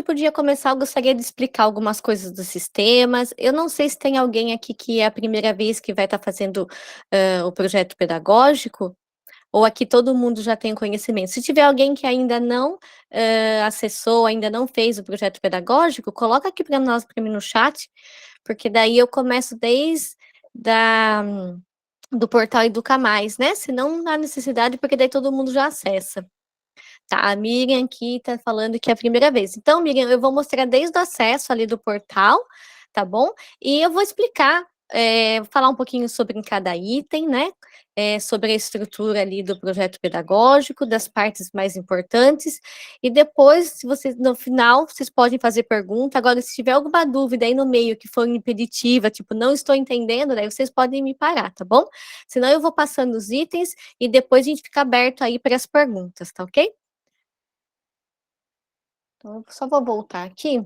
podia começar, eu gostaria de explicar algumas coisas dos sistemas. Eu não sei se tem alguém aqui que é a primeira vez que vai estar fazendo, o projeto pedagógico, ou aqui todo mundo já tem conhecimento. Se tiver alguém que ainda não, acessou, ainda não fez o projeto pedagógico, coloca aqui para nós, para mim no chat, porque daí eu começo desde da do portal Educa Mais, né, senão não há necessidade, porque daí todo mundo já acessa. Tá, a Miriam aqui tá falando que é a primeira vez. Então, Miriam, eu vou mostrar desde o acesso ali do portal, tá bom? E eu vou explicar, falar um pouquinho sobre em cada item, né? Sobre a estrutura ali do projeto pedagógico, das partes mais importantes. E depois, se vocês, no final, vocês podem fazer pergunta. Agora, se tiver alguma dúvida aí no meio que for impeditiva, tipo, não estou entendendo, daí vocês podem me parar, tá bom? Senão eu vou passando os itens e depois a gente fica aberto aí para as perguntas, tá ok? Então, eu só vou voltar aqui.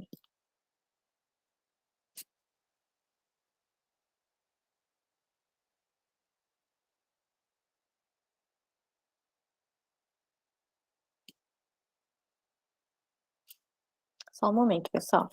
Só um momento, pessoal.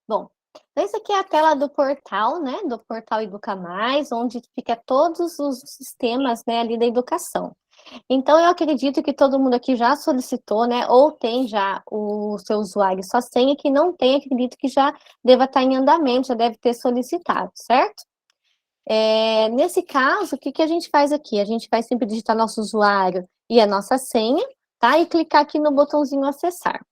Bom, então essa aqui é a tela do portal, né, do portal Educa Mais, onde fica todos os sistemas, né, ali da educação. Então, eu acredito que todo mundo aqui já solicitou, né, ou tem já o seu usuário e sua senha, que não tem, acredito que já deva estar em andamento, já deve ter solicitado, certo? Nesse caso, o que que a gente faz aqui? A gente vai sempre digitar nosso usuário e a nossa senha, tá? E clicar aqui no botãozinho acessar.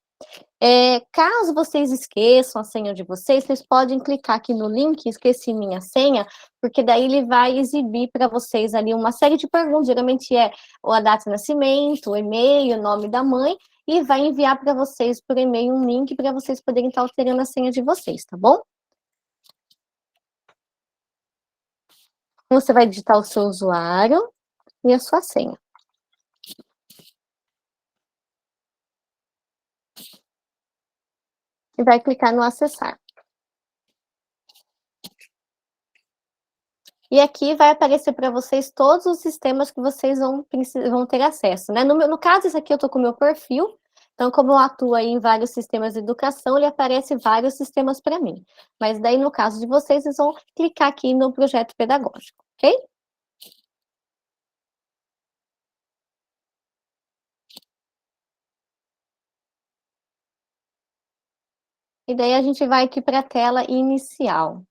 Caso vocês esqueçam a senha de vocês, vocês podem clicar aqui no link, esqueci minha senha, porque daí ele vai exibir para vocês ali uma série de perguntas, geralmente é a data de nascimento, o e-mail, o nome da mãe, e vai enviar para vocês por e-mail um link para vocês poderem estar alterando a senha de vocês, tá bom? Você vai digitar o seu usuário e a sua senha. E vai clicar no acessar. E aqui vai aparecer para vocês todos os sistemas que vocês vão ter acesso, né? No caso, esse aqui eu estou com o meu perfil, então, como eu atuo aí em vários sistemas de educação, ele aparece vários sistemas para mim. Mas daí, no caso de vocês, vocês vão clicar aqui no projeto pedagógico, ok? E daí a gente vai aqui para a tela inicial.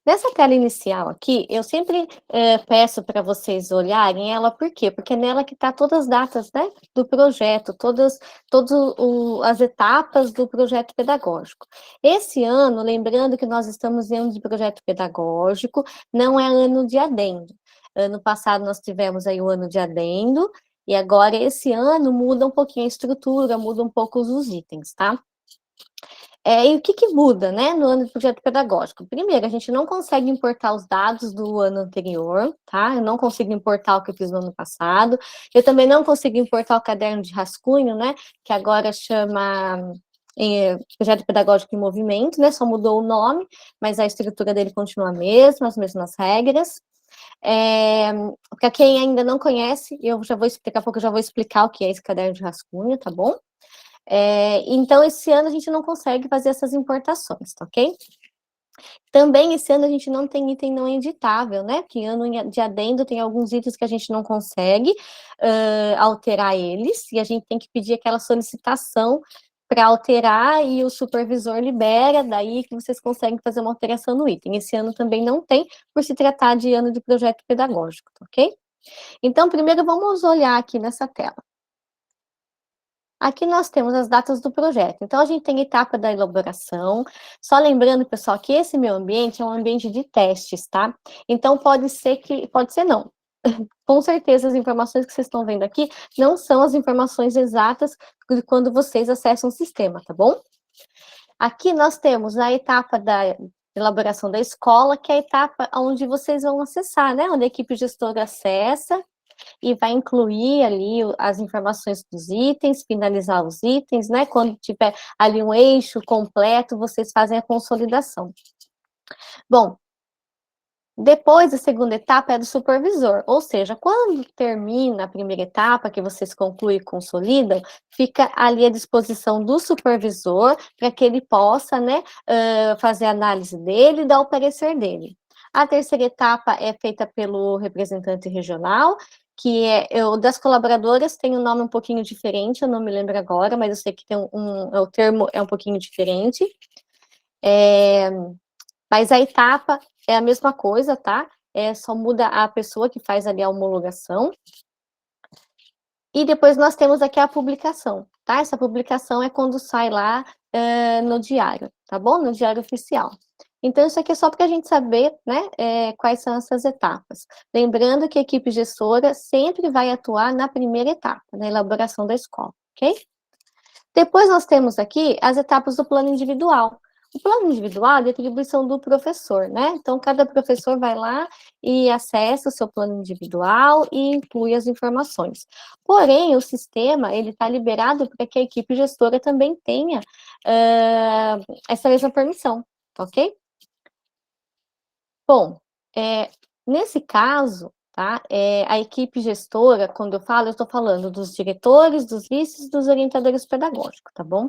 Nessa tela inicial aqui, eu sempre, peço para vocês olharem ela, por quê? Porque é nela que tá todas as datas, né, do projeto, todas as etapas do projeto pedagógico. Esse ano, lembrando que nós estamos em ano de projeto pedagógico, não é ano de adendo. Ano passado nós tivemos aí o ano de adendo, e agora esse ano muda um pouquinho a estrutura, muda um pouco os itens, tá? E o que que muda, né, no ano de projeto pedagógico? Primeiro, a gente não consegue importar os dados do ano anterior, tá? Eu não consigo importar o que eu fiz no ano passado. Eu também não consigo importar o caderno de rascunho, né, que agora chama projeto pedagógico em movimento, né? Só mudou o nome, mas a estrutura dele continua a mesma, as mesmas regras. É, para quem ainda não conhece, eu já vou explicar, daqui a pouco eu já vou explicar o que é esse caderno de rascunho, tá bom? Então, esse ano a gente não consegue fazer essas importações, tá ok? Também esse ano a gente não tem item não editável, né? Que ano de adendo tem alguns itens que a gente não consegue alterar eles, e a gente tem que pedir aquela solicitação para alterar e o supervisor libera, daí que vocês conseguem fazer uma alteração no item. Esse ano também não tem, por se tratar de ano de projeto pedagógico, tá ok? Então, primeiro vamos olhar aqui nessa tela. Aqui nós temos as datas do projeto. Então, a gente tem a etapa da elaboração. Só lembrando, pessoal, que esse meu ambiente é um ambiente de testes, tá? Então, pode ser não. Com certeza as informações que vocês estão vendo aqui não são as informações exatas de quando vocês acessam o sistema, tá bom? Aqui nós temos a etapa da elaboração da escola, que é a etapa onde vocês vão acessar, né? Onde a equipe gestora acessa e vai incluir ali as informações dos itens, finalizar os itens, né? Quando tiver ali um eixo completo, vocês fazem a consolidação. Bom, depois, a segunda etapa é do supervisor, ou seja, quando termina a primeira etapa, que vocês concluem e consolidam, fica ali à disposição do supervisor, para que ele possa, né, fazer a análise dele e dar o parecer dele. A terceira etapa é feita pelo representante regional, que das colaboradoras tem um nome um pouquinho diferente, eu não me lembro agora, mas eu sei que tem o termo é um pouquinho diferente. Mas a etapa é a mesma coisa, tá? Só muda a pessoa que faz ali a homologação. E depois nós temos aqui a publicação, tá? Essa publicação é quando sai lá no diário, tá bom? No diário oficial. Então, isso aqui é só para a gente saber, né, quais são essas etapas. Lembrando que a equipe gestora sempre vai atuar na primeira etapa, na elaboração da escola, ok? Depois nós temos aqui as etapas do plano individual. O plano individual é de atribuição do professor, né? Então, cada professor vai lá e acessa o seu plano individual e inclui as informações. Porém, o sistema, ele está liberado para que a equipe gestora também tenha essa mesma permissão, ok? Bom, nesse caso, tá, a equipe gestora, quando eu estou falando dos diretores, dos vices, dos orientadores pedagógicos, tá bom?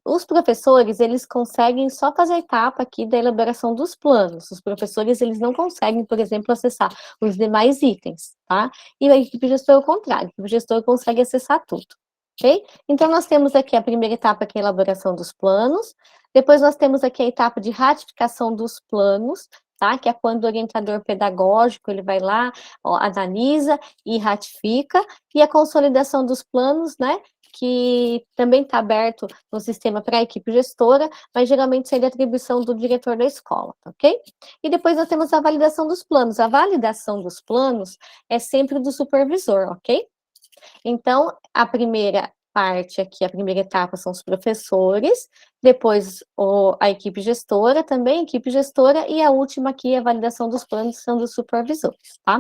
Os professores, eles conseguem só fazer a etapa aqui da elaboração dos planos. Os professores, eles não conseguem, por exemplo, acessar os demais itens, tá? E a equipe gestora, é o contrário, a equipe gestora consegue acessar tudo. Ok? Então, nós temos aqui a primeira etapa, que é a elaboração dos planos. Depois, nós temos aqui a etapa de ratificação dos planos, tá? Que é quando o orientador pedagógico, ele vai lá, ó, analisa e ratifica. E a consolidação dos planos, né? Que também está aberto no sistema para a equipe gestora, mas geralmente seria atribuição do diretor da escola, tá ok? E depois nós temos a validação dos planos. A validação dos planos é sempre do supervisor, ok? Então, a primeira parte aqui, a primeira etapa são os professores, depois a equipe gestora também, equipe gestora, e a última aqui, a validação dos planos, são dos supervisores, tá?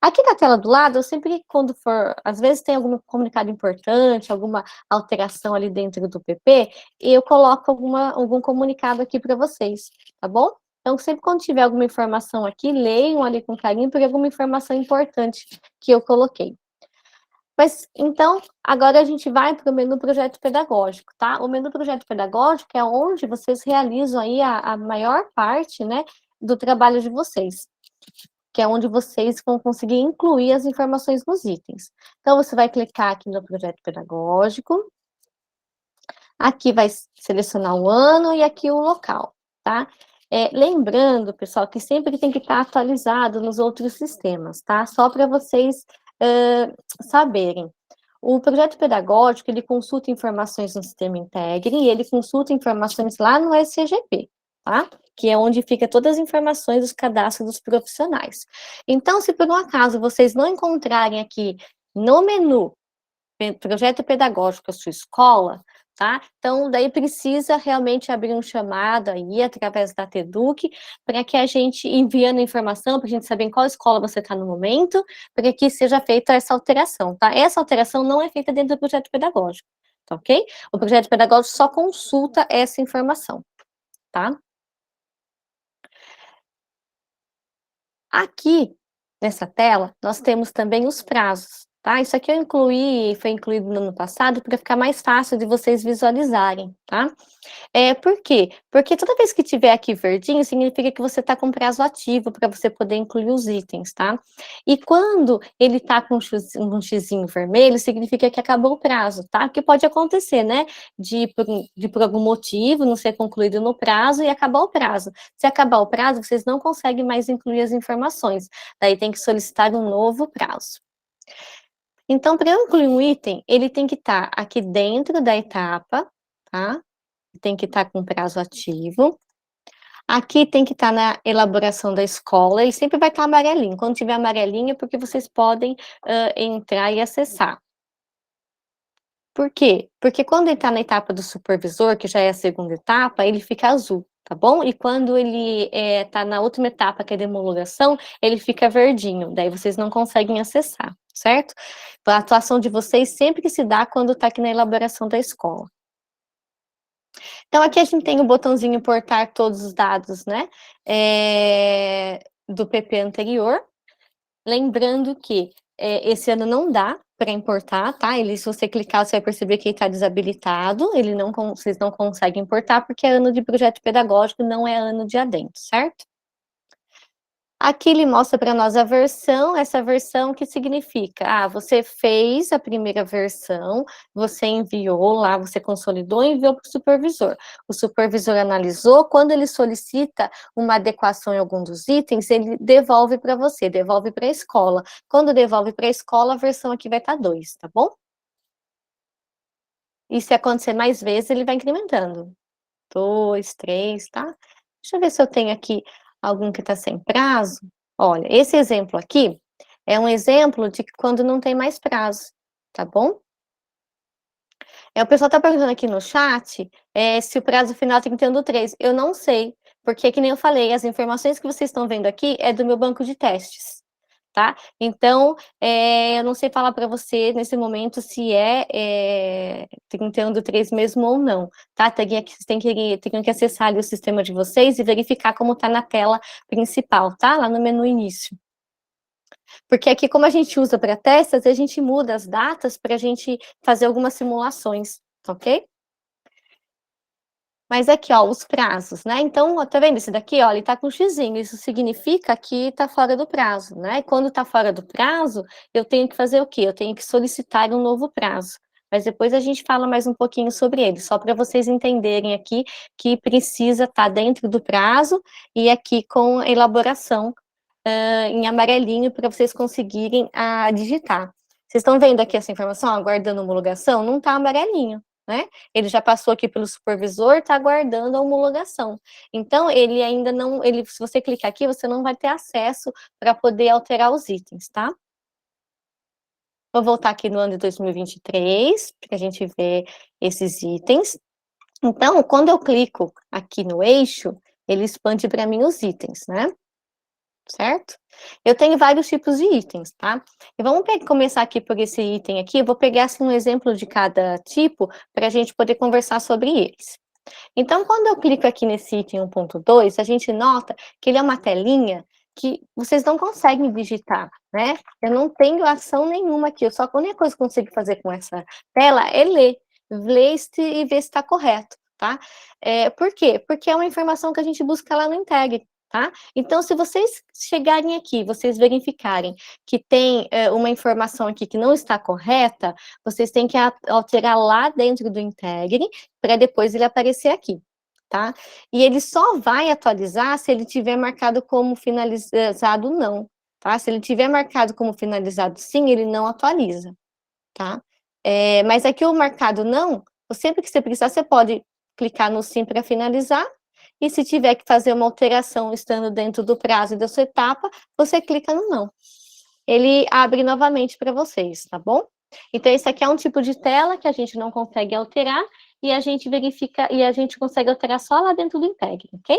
Aqui na tela do lado, eu sempre, quando for, às vezes tem algum comunicado importante, alguma alteração ali dentro do PP, eu coloco algum comunicado aqui para vocês, tá bom? Então, sempre quando tiver alguma informação aqui, leiam ali com carinho, porque é alguma informação importante que eu coloquei. Mas, então, agora a gente vai para o menu projeto pedagógico, tá? O menu projeto pedagógico é onde vocês realizam aí a maior parte, né, do trabalho de vocês, que é onde vocês vão conseguir incluir as informações nos itens. Então, você vai clicar aqui no projeto pedagógico, aqui vai selecionar o ano e aqui o local, tá? Lembrando, pessoal, que sempre tem que estar atualizado nos outros sistemas, tá? Só para vocês saberem. O projeto pedagógico, ele consulta informações no sistema Integre e ele consulta informações lá no SCGP, tá? Que é onde fica todas as informações dos cadastros dos profissionais. Então, se por um acaso vocês não encontrarem aqui no menu projeto pedagógico a sua escola, tá? Então, daí precisa realmente abrir um chamado aí, através da TEDUC, para que a gente, enviando informação, para a gente saber em qual escola você está no momento, para que seja feita essa alteração, tá? Essa alteração não é feita dentro do projeto pedagógico, tá ok? O projeto pedagógico só consulta essa informação, tá? Aqui, nessa tela, nós temos também os prazos, tá? Isso aqui eu incluí, foi incluído no ano passado, para ficar mais fácil de vocês visualizarem, tá? Por quê? Porque toda vez que tiver aqui verdinho, significa que você está com prazo ativo para você poder incluir os itens, tá? E quando ele está com um xizinho vermelho, significa que acabou o prazo, tá? Que pode acontecer, né? Por algum motivo não ser concluído no prazo e acabar o prazo. Se acabar o prazo, vocês não conseguem mais incluir as informações. Daí tem que solicitar um novo prazo. Então, para eu incluir um item, ele tem que estar aqui dentro da etapa, tá? Tem que estar com prazo ativo. Aqui tem que estar na elaboração da escola, ele sempre vai estar amarelinho, quando tiver amarelinho é porque vocês podem, entrar e acessar. Por quê? Porque quando ele está na etapa do supervisor, que já é a segunda etapa, ele fica azul, tá bom? E quando ele, tá na última etapa, que é de homologação, ele fica verdinho, daí vocês não conseguem acessar, certo? A atuação de vocês sempre que se dá quando está aqui na elaboração da escola. Então aqui a gente tem o botãozinho "importar todos os dados", né, do PP anterior. Lembrando que, esse ano não dá para importar, tá, ele se você clicar, você vai perceber que ele está desabilitado, ele não vocês não conseguem importar, porque é ano de projeto pedagógico, não é ano de adendo, certo? Aqui ele mostra para nós a versão, essa versão que significa, você fez a primeira versão, você enviou lá, você consolidou e enviou para o supervisor. O supervisor analisou, quando ele solicita uma adequação em algum dos itens, ele devolve para você, devolve para a escola. Quando devolve para a escola, a versão aqui vai estar 2, tá bom? E se acontecer mais vezes, ele vai incrementando. 2, 3, tá? Deixa eu ver se eu tenho aqui algum que está sem prazo. Olha, esse exemplo aqui é um exemplo de que quando não tem mais prazo, tá bom? O pessoal está perguntando aqui no chat, se o prazo final tem que ter do 3. Eu não sei, porque que nem eu falei, as informações que vocês estão vendo aqui é do meu banco de testes, tá? Então, eu não sei falar para você nesse momento se tentando 3 mesmo ou não, tá? Tem que acessar ali o sistema de vocês e verificar como está na tela principal, tá? Lá no menu início. Porque aqui, como a gente usa para testes, a gente muda as datas para a gente fazer algumas simulações, ok? Mas aqui, ó, os prazos, né? Então, ó, tá vendo esse daqui, ó, ele tá com xizinho, isso significa que tá fora do prazo, né? E quando tá fora do prazo, eu tenho que fazer o quê? Eu tenho que solicitar um novo prazo. Mas depois a gente fala mais um pouquinho sobre ele, só para vocês entenderem aqui que precisa estar dentro do prazo e aqui com elaboração em amarelinho para vocês conseguirem digitar. Vocês estão vendo aqui essa informação, aguardando homologação? Não está amarelinho, né? Ele já passou aqui pelo supervisor, está aguardando a homologação. Então, ele ainda não, se você clicar aqui, você não vai ter acesso para poder alterar os itens, tá? Vou voltar aqui no ano de 2023, para a gente ver esses itens. Então, quando eu clico aqui no eixo, ele expande para mim os itens, né? Certo? Eu tenho vários tipos de itens, tá? E vamos começar aqui por esse item aqui, eu vou pegar, assim, um exemplo de cada tipo, para a gente poder conversar sobre eles. Então, quando eu clico aqui nesse item 1.2, a gente nota que ele é uma telinha que vocês não conseguem digitar, né? Eu não tenho ação nenhuma aqui, só que a única coisa que eu consigo fazer com essa tela é ler e ver se está correto, tá? Por quê? Porque é uma informação que a gente busca lá no Integre, tá? Então, se vocês chegarem aqui, vocês verificarem que tem uma informação aqui que não está correta, vocês têm que alterar lá dentro do Integre, para depois ele aparecer aqui, tá? E ele só vai atualizar se ele tiver marcado como finalizado não, tá? Se ele tiver marcado como finalizado sim, ele não atualiza, tá? Mas aqui o marcado não, sempre que você precisar, você pode clicar no sim para finalizar, e se tiver que fazer uma alteração estando dentro do prazo da sua etapa, você clica no não. Ele abre novamente para vocês, tá bom? Então, esse aqui é um tipo de tela que a gente não consegue alterar, e a gente verifica, e a gente consegue alterar só lá dentro do Integre, ok?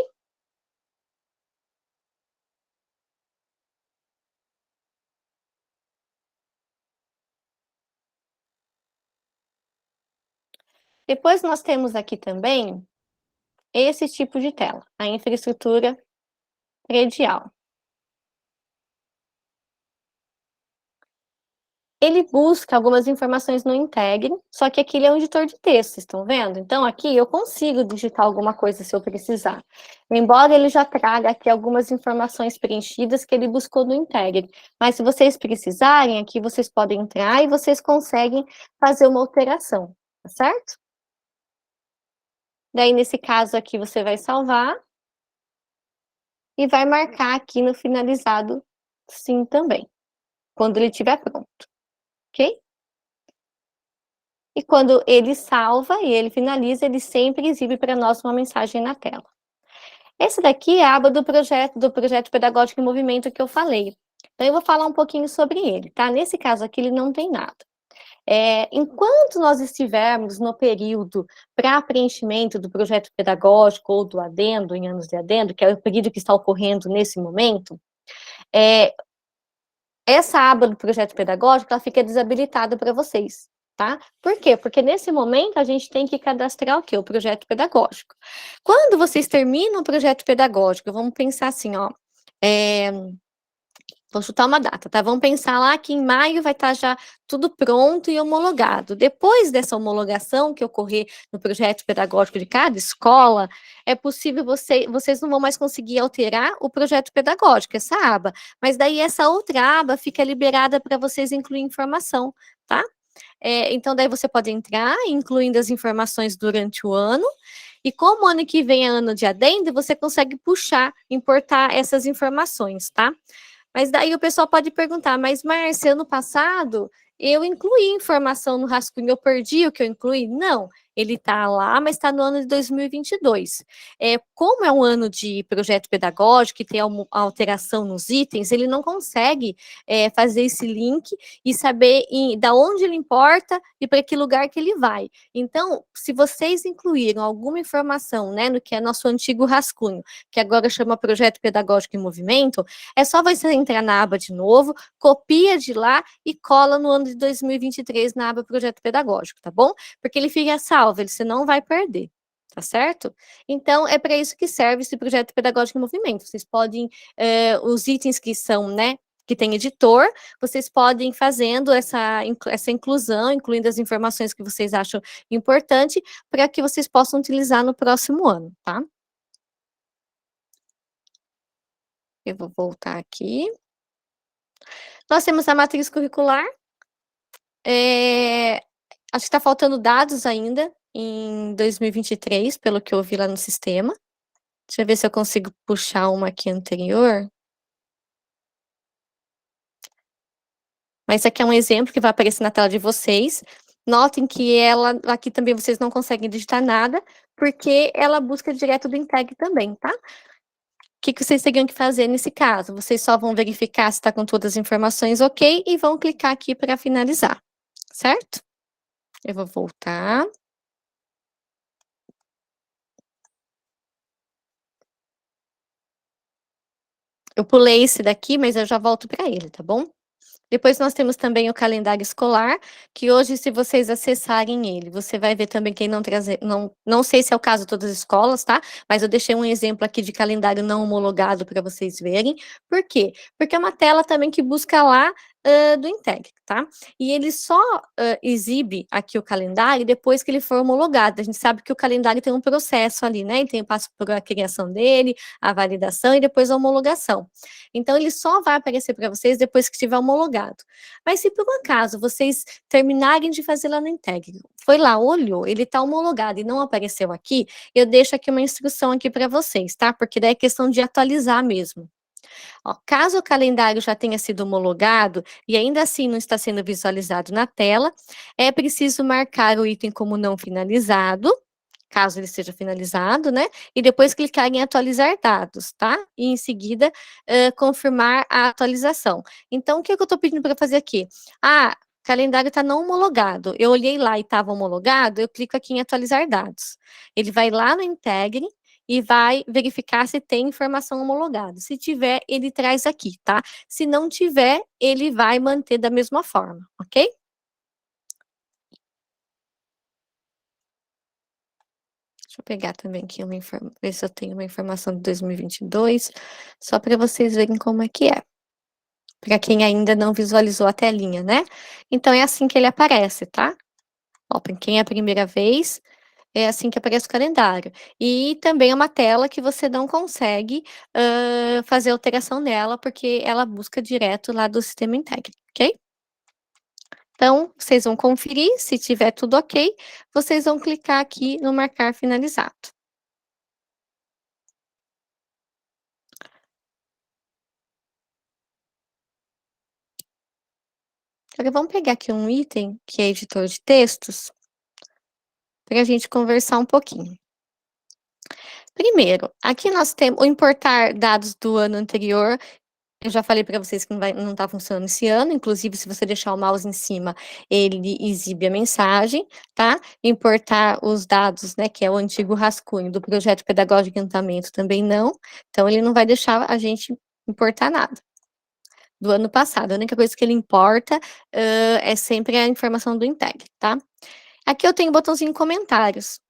Depois nós temos aqui também esse tipo de tela, a infraestrutura predial. Ele busca algumas informações no Integre, só que aqui ele é um editor de texto, estão vendo? Então, aqui eu consigo digitar alguma coisa se eu precisar. Embora ele já traga aqui algumas informações preenchidas que ele buscou no Integre. Mas se vocês precisarem, aqui vocês podem entrar e vocês conseguem fazer uma alteração, tá certo? Daí, nesse caso aqui, você vai salvar e vai marcar aqui no finalizado sim também, quando ele estiver pronto, ok? E quando ele salva e ele finaliza, ele sempre exibe para nós uma mensagem na tela. Esse daqui é a aba do projeto pedagógico em movimento que eu falei. Então eu vou falar um pouquinho sobre ele, tá? Nesse caso aqui ele não tem nada. Enquanto nós estivermos no período para preenchimento do projeto pedagógico ou do adendo, em anos de adendo, que é o período que está ocorrendo nesse momento, é, essa aba do projeto pedagógico, ela fica desabilitada para vocês, tá? Por quê? Porque nesse momento a gente tem que cadastrar o quê? O projeto pedagógico. Quando vocês terminam o projeto pedagógico, vamos pensar assim, ó, é, vou chutar uma data, tá? Vamos pensar lá que em maio vai estar já tudo pronto e homologado. Depois dessa homologação que ocorrer no projeto pedagógico de cada escola, é possível vocês não vão mais conseguir alterar o projeto pedagógico, essa aba. Mas daí essa outra aba fica liberada para vocês incluir informação, tá? Então daí você pode entrar, incluindo as informações durante o ano, e como o ano que vem é ano de adendo, você consegue puxar, importar essas informações, tá? Mas daí o pessoal pode perguntar, mas Márcia, ano passado eu incluí informação no rascunho, eu perdi o que eu incluí? Não, ele está lá, mas está no ano de 2022. Como é um ano de projeto pedagógico e tem alteração nos itens, ele não consegue fazer esse link e saber da onde ele importa e para que lugar que ele vai. Então, se vocês incluíram alguma informação, né, no que é nosso antigo rascunho, que agora chama Projeto Pedagógico em Movimento, é só você entrar na aba de novo, copia de lá e cola no ano de 2023 na aba Projeto Pedagógico, tá bom? Porque ele fica salvo, você não vai perder, tá certo? Então, é para isso que serve esse Projeto Pedagógico em Movimento. Vocês podem, os itens que são, né, que tem editor, vocês podem ir fazendo essa inclusão, incluindo as informações que vocês acham importante, para que vocês possam utilizar no próximo ano, tá? Eu vou voltar aqui. Nós temos a matriz curricular. Acho que está faltando dados ainda em 2023, pelo que eu vi lá no sistema. Deixa eu ver se eu consigo puxar uma aqui anterior. Mas isso aqui é um exemplo que vai aparecer na tela de vocês. Notem que ela, aqui também vocês não conseguem digitar nada, porque ela busca direto do Integ também, tá? O que vocês teriam que fazer nesse caso? Vocês só vão verificar se está com todas as informações ok e vão clicar aqui para finalizar, certo? Eu vou voltar. Eu pulei esse daqui, mas eu já volto para ele, tá bom? Depois nós temos também o calendário escolar, que hoje, se vocês acessarem ele, você vai ver também quem não trazer, não sei se é o caso de todas as escolas, tá? Mas eu deixei um exemplo aqui de calendário não homologado para vocês verem. Por quê? Porque é uma tela também que busca lá do Integ, tá? E ele só exibe aqui o calendário depois que ele for homologado. A gente sabe que o calendário tem um processo ali, né? Ele tem passo por a criação dele, a validação e depois a homologação. Então, ele só vai aparecer para vocês depois que estiver homologado. Mas se por um acaso vocês terminarem de fazer lá no Integ, foi lá, olhou, ele está homologado e não apareceu aqui, eu deixo aqui uma instrução aqui para vocês, tá? Porque daí é questão de atualizar mesmo. Ó, caso o calendário já tenha sido homologado e ainda assim não está sendo visualizado na tela, é preciso marcar o item como não finalizado, caso ele seja finalizado, né? E depois clicar em atualizar dados, tá? E em seguida, confirmar a atualização. Então, o que eu estou pedindo para fazer aqui? Ah, o calendário está não homologado. Eu olhei lá e estava homologado, eu clico aqui em atualizar dados. Ele vai lá no Integre e vai verificar se tem informação homologada. Se tiver, ele traz aqui, tá? Se não tiver, ele vai manter da mesma forma, ok? Deixa eu pegar também aqui ver se eu tenho uma informação de 2022, só para vocês verem como é que é. Para quem ainda não visualizou a telinha, né? Então, é assim que ele aparece, tá? Ó, para quem é a primeira vez, é assim que aparece o calendário. E também é uma tela que você não consegue fazer alteração nela, porque ela busca direto lá do sistema Integre, ok? Então, vocês vão conferir, se tiver tudo ok, vocês vão clicar aqui no marcar finalizado. Agora vamos pegar aqui um item que é editor de textos, para a gente conversar um pouquinho. Primeiro, aqui nós temos o importar dados do ano anterior. Eu já falei para vocês que não tá funcionando esse ano, inclusive se você deixar o mouse em cima, ele exibe a mensagem, tá. Importar os dados, né, que é o antigo rascunho do projeto pedagógico em andamento, também não, então ele não vai deixar a gente importar nada do ano passado. A única coisa que ele importa, é sempre a informação do Integ, tá. Aqui eu tenho o botãozinho comentários.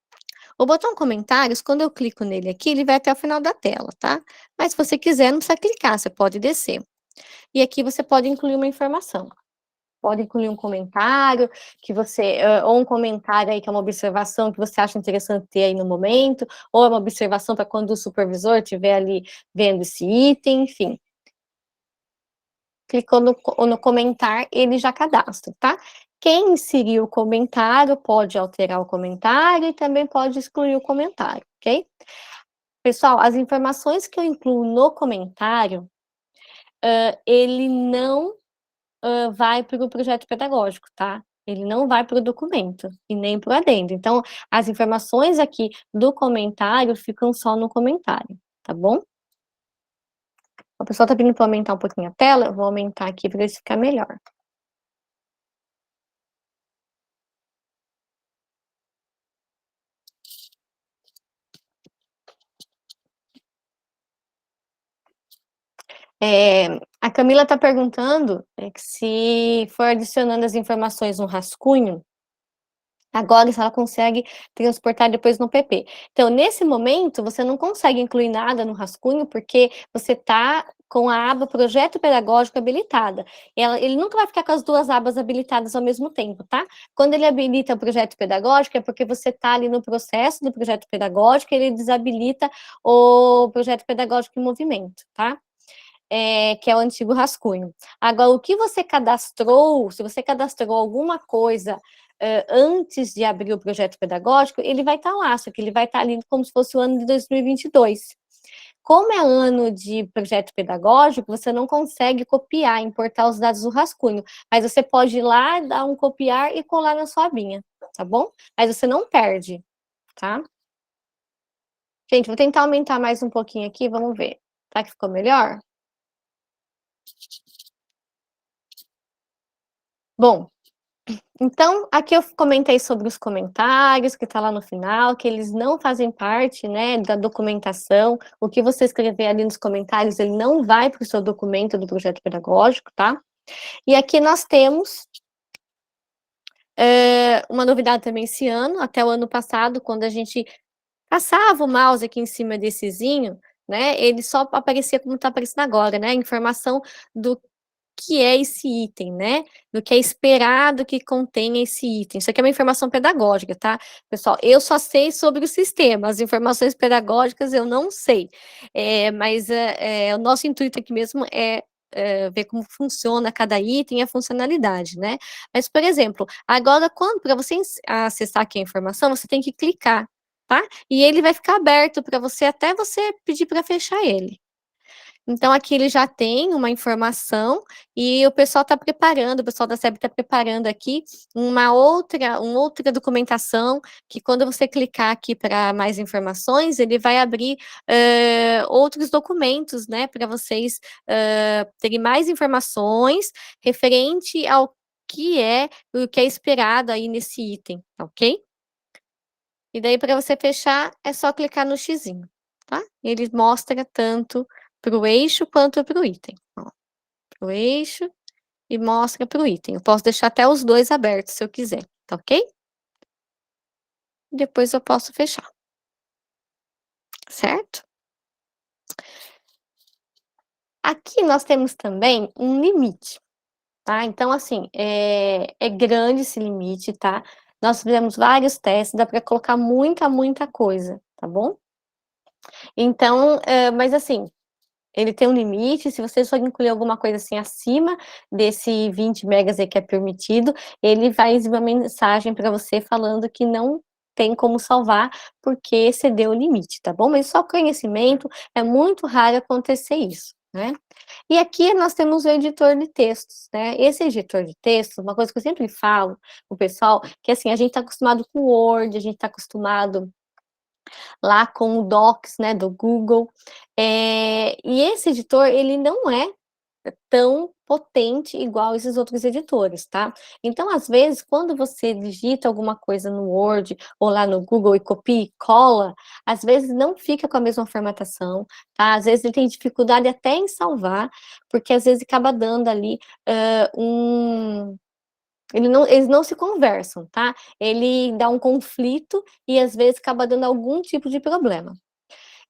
O botão comentários, quando eu clico nele aqui, ele vai até o final da tela, tá. Mas se você quiser, não precisa clicar, você pode descer. E aqui você pode incluir uma informação. Pode incluir um comentário que você, ou um comentário aí que é uma observação que você acha interessante ter aí no momento, ou é uma observação para quando o supervisor estiver ali vendo esse item, enfim. Clicou no comentar, ele já cadastra, tá? Quem inseriu o comentário pode alterar o comentário e também pode excluir o comentário, ok? Pessoal, as informações que eu incluo no comentário, ele não vai para o projeto pedagógico, tá? Ele não vai para o documento e nem para o adendo. Então, as informações aqui do comentário ficam só no comentário, tá bom? O pessoal tá pedindo para aumentar um pouquinho a tela, eu vou aumentar aqui para ver se ficar melhor. A Camila está perguntando que se for adicionando as informações no rascunho, agora se ela consegue transportar depois no PP. Então, nesse momento, você não consegue incluir nada no rascunho, porque você está com a aba projeto pedagógico habilitada. Ele nunca vai ficar com as duas abas habilitadas ao mesmo tempo, tá? Quando ele habilita o projeto pedagógico, é porque você está ali no processo do projeto pedagógico, ele desabilita o projeto pedagógico em movimento, tá? Que é o antigo rascunho. Agora, o que você cadastrou, se você cadastrou alguma coisa antes de abrir o projeto pedagógico, ele vai estar lá, só que ele vai estar ali como se fosse o ano de 2022. Como é ano de projeto pedagógico, você não consegue copiar, importar os dados do rascunho, mas você pode ir lá, dar um copiar e colar na sua abinha, tá bom? Mas você não perde, tá? Gente, vou tentar aumentar mais um pouquinho aqui, vamos ver. Tá que ficou melhor? Bom, então, aqui eu comentei sobre os comentários, que está lá no final, que eles não fazem parte, né, da documentação. O que você escrever ali nos comentários, ele não vai para o seu documento do projeto pedagógico, tá? E aqui nós temos uma novidade também esse ano, até o ano passado, quando a gente passava o mouse aqui em cima dessezinho, né, ele só aparecia como está aparecendo agora, né, informação do que é esse item, né, do que é esperado que contenha esse item. Isso aqui é uma informação pedagógica, tá, pessoal? Eu só sei sobre o sistema, as informações pedagógicas eu não sei. Mas, o nosso intuito aqui mesmo é, ver como funciona cada item e a funcionalidade, né. Mas, por exemplo, agora quando para você acessar aqui a informação, você tem que clicar, tá, e ele vai ficar aberto para você até você pedir para fechar ele. Então aqui ele já tem uma informação e o pessoal está preparando, o pessoal da SEB está preparando aqui uma outra documentação, que quando você clicar aqui para mais informações, ele vai abrir, outros documentos, né, para vocês, terem mais informações referente ao que é o que é esperado aí nesse item, tá ok? E daí para você fechar, é só clicar no xizinho, tá? Ele mostra tanto para o eixo quanto para o item, ó, para o eixo e mostra para o item. Eu posso deixar até os 2 abertos se eu quiser, tá ok? Depois eu posso fechar, certo? Aqui nós temos também um limite, tá? Então assim, é grande esse limite, tá? Nós fizemos vários testes, dá para colocar muita, muita coisa, tá bom? Então, mas assim, ele tem um limite, se você só incluir alguma coisa, assim, acima desse 20 megas aí que é permitido, ele vai exibir uma mensagem para você falando que não tem como salvar, porque excedeu o limite, tá bom? Mas só conhecimento, é muito raro acontecer isso, né. E aqui nós temos o editor de textos, né. Esse editor de textos, uma coisa que eu sempre falo para o pessoal, que assim, a gente está acostumado com o Word, a gente está acostumado lá com o Docs, né, do Google. E esse editor, ele não é tão potente igual esses outros editores, tá? Então, às vezes, quando você digita alguma coisa no Word ou lá no Google e copia e cola, às vezes não fica com a mesma formatação, tá? Às vezes ele tem dificuldade até em salvar, porque às vezes acaba dando ali um. Eles não se conversam, tá? Ele dá um conflito e às vezes acaba dando algum tipo de problema.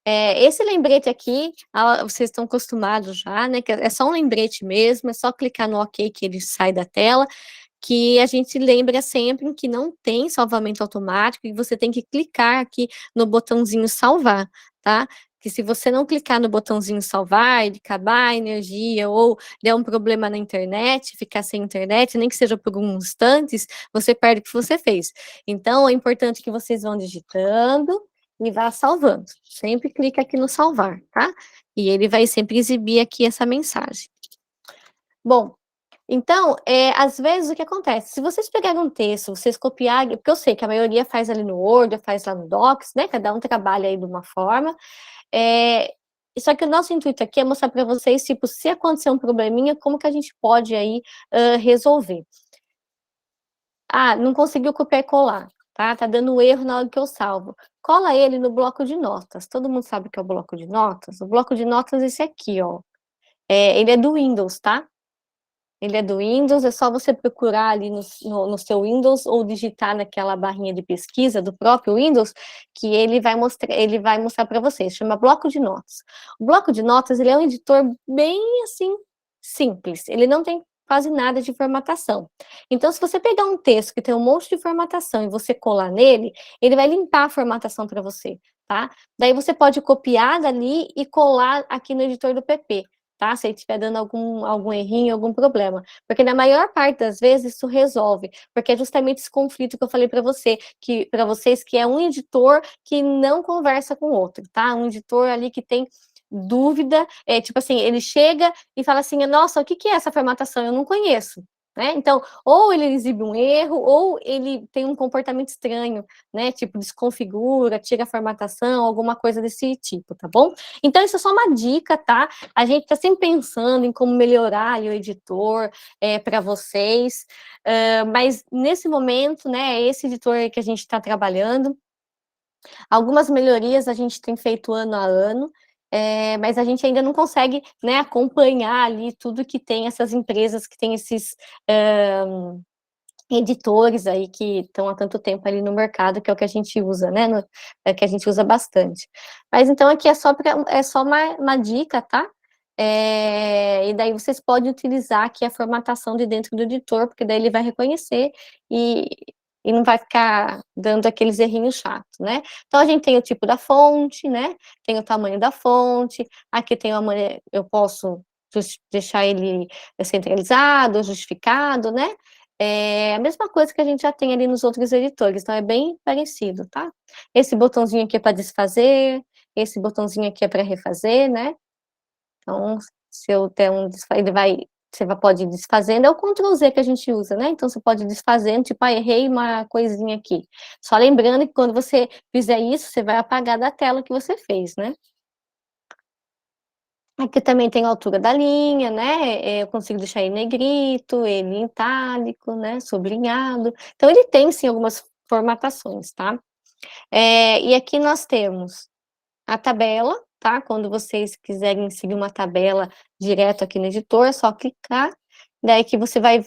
Esse lembrete aqui, vocês estão acostumados já, né? Que é só um lembrete mesmo, é só clicar no OK que ele sai da tela, que a gente lembra sempre que não tem salvamento automático e você tem que clicar aqui no botãozinho salvar, tá? Que se você não clicar no botãozinho salvar, ele acabar a energia ou der um problema na internet, ficar sem internet, nem que seja por alguns instantes, você perde o que você fez. Então, é importante que vocês vão digitando e vá salvando. Sempre clica aqui no salvar, tá? E ele vai sempre exibir aqui essa mensagem. Bom, então, às vezes o que acontece? Se vocês pegarem um texto, vocês copiarem, porque eu sei que a maioria faz ali no Word, faz lá no Docs, né? Cada um trabalha aí de uma forma. Só que o nosso intuito aqui é mostrar para vocês, tipo, se acontecer um probleminha, como que a gente pode aí resolver. Ah, não conseguiu copiar e colar, tá? Tá dando erro na hora que eu salvo. Cola ele no bloco de notas. Todo mundo sabe o que é o bloco de notas? O bloco de notas é esse aqui, ó. Ele é do Windows, tá? Ele é do Windows, é só você procurar ali no seu Windows ou digitar naquela barrinha de pesquisa do próprio Windows, que ele vai mostrar para vocês, chama bloco de notas. O bloco de notas, ele é um editor bem, assim, simples, ele não tem quase nada de formatação. Então, se você pegar um texto que tem um monte de formatação e você colar nele, ele vai limpar a formatação para você, tá? Daí você pode copiar dali e colar aqui no editor do PP, tá? Se ele estiver dando algum errinho, algum problema. Porque na maior parte das vezes isso resolve, porque é justamente esse conflito que eu falei para vocês, que é um editor que não conversa com o outro, tá? Um editor ali que tem dúvida, tipo assim, ele chega e fala assim, nossa, o que que é essa formatação? Eu não conheço. Né? Então, ou ele exibe um erro, ou ele tem um comportamento estranho, né? Tipo, desconfigura, tira a formatação, alguma coisa desse tipo, tá bom? Então, isso é só uma dica, tá? A gente está sempre pensando em como melhorar o editor para vocês, mas nesse momento, né, é esse editor que a gente está trabalhando. Algumas melhorias a gente tem feito ano a ano, mas a gente ainda não consegue, né, acompanhar ali tudo que tem essas empresas que têm esses editores aí que estão há tanto tempo ali no mercado, que é o que a gente usa, né, que a gente usa bastante. Mas então aqui é só uma dica, tá? E daí vocês podem utilizar aqui a formatação de dentro do editor, porque daí ele vai reconhecer e, e não vai ficar dando aqueles errinhos chatos, né? Então a gente tem o tipo da fonte, né? Tem o tamanho da fonte, aqui tem eu posso deixar ele centralizado, justificado, né? É a mesma coisa que a gente já tem ali nos outros editores, então é bem parecido, tá? Esse botãozinho aqui é para desfazer, esse botãozinho aqui é para refazer, né? Então, se eu der você pode ir desfazendo, é o Ctrl Z que a gente usa, né? Então, você pode ir desfazendo, tipo, errei uma coisinha aqui. Só lembrando que quando você fizer isso, você vai apagar da tela que você fez, né? Aqui também tem a altura da linha, né? Eu consigo deixar ele negrito, ele em itálico, né? Sublinhado. Então, ele tem, sim, algumas formatações, tá? E aqui nós temos a tabela, tá? Quando vocês quiserem seguir uma tabela direto aqui no editor, é só clicar. Daí que você vai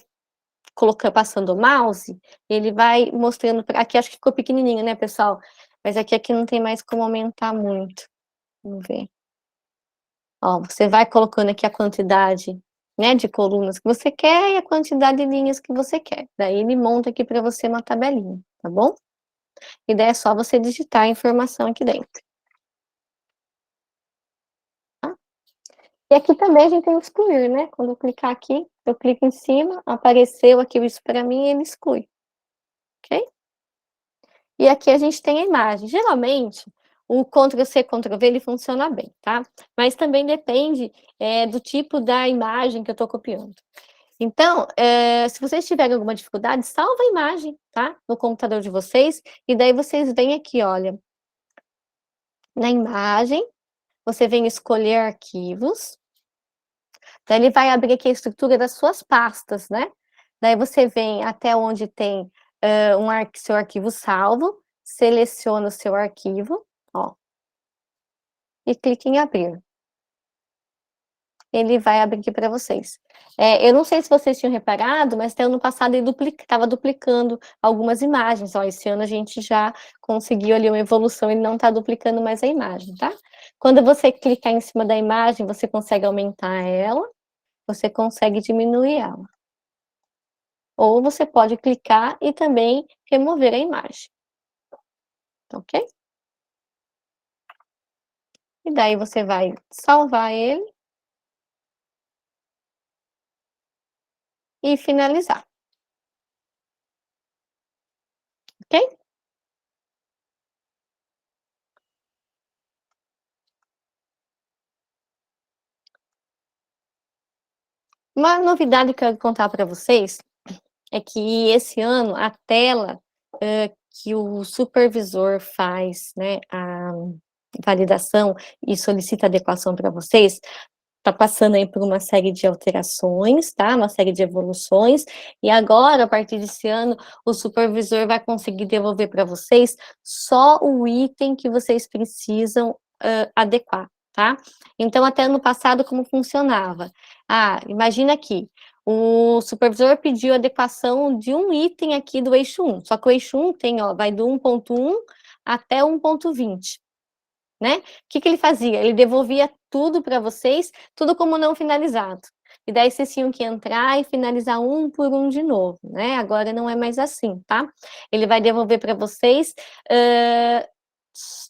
passando o mouse, ele vai mostrando. Aqui acho que ficou pequenininho, né, pessoal? Mas aqui não tem mais como aumentar muito. Vamos ver. Ó, você vai colocando aqui a quantidade, né, de colunas que você quer e a quantidade de linhas que você quer. Daí ele monta aqui para você uma tabelinha, tá bom? E daí é só você digitar a informação aqui dentro. Tá? E aqui também a gente tem o excluir, né? Quando eu clicar aqui, eu clico em cima, apareceu aqui isso para mim e ele exclui, ok? E aqui a gente tem a imagem. Geralmente, o Ctrl+C, Ctrl+V, ele funciona bem, tá? Mas também depende do tipo da imagem que eu estou copiando. Então, se vocês tiverem alguma dificuldade, salva a imagem, tá? No computador de vocês, e daí vocês vêm aqui, olha, Na imagem, você vem escolher arquivos, daí ele vai abrir aqui a estrutura das suas pastas, né? Daí você vem até onde tem seu arquivo salvo, seleciona o seu arquivo, ó, e clica em abrir. Ele vai abrir aqui para vocês. Eu não sei se vocês tinham reparado, mas até ano passado ele estava duplicando algumas imagens. Ó, esse ano a gente já conseguiu ali uma evolução, ele não está duplicando mais a imagem, tá? Quando você clicar em cima da imagem, você consegue aumentar ela, você consegue diminuir ela. Ou você pode clicar e também remover a imagem. Ok? E daí você vai salvar ele e finalizar. Ok? Uma novidade que eu quero contar para vocês é que esse ano a tela que o supervisor faz, né, a validação e solicita adequação para vocês, está passando aí por uma série de alterações, tá? Uma série de evoluções, e agora, a partir desse ano, o supervisor vai conseguir devolver para vocês só o item que vocês precisam adequar, tá? Então, até ano passado, como funcionava? Ah, imagina aqui, o supervisor pediu adequação de um item aqui do eixo 1, só que o eixo 1 tem, ó, vai do 1.1 até 1.20. Né? O que que ele fazia? Ele devolvia tudo para vocês, tudo como não finalizado. E daí vocês tinham que entrar e finalizar um por um de novo, né? Agora não é mais assim, tá? Ele vai devolver para vocês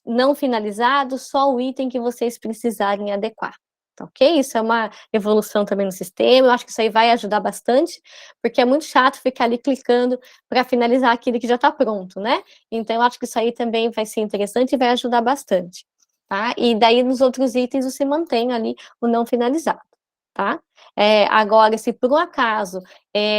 não finalizado, só o item que vocês precisarem adequar. Tá ok? Isso é uma evolução também no sistema, eu acho que isso aí vai ajudar bastante, porque é muito chato ficar ali clicando para finalizar aquele que já está pronto, né? Então, eu acho que isso aí também vai ser interessante e vai ajudar bastante, tá? E daí, nos outros itens, você mantém ali o não finalizado, tá? Agora, se por um acaso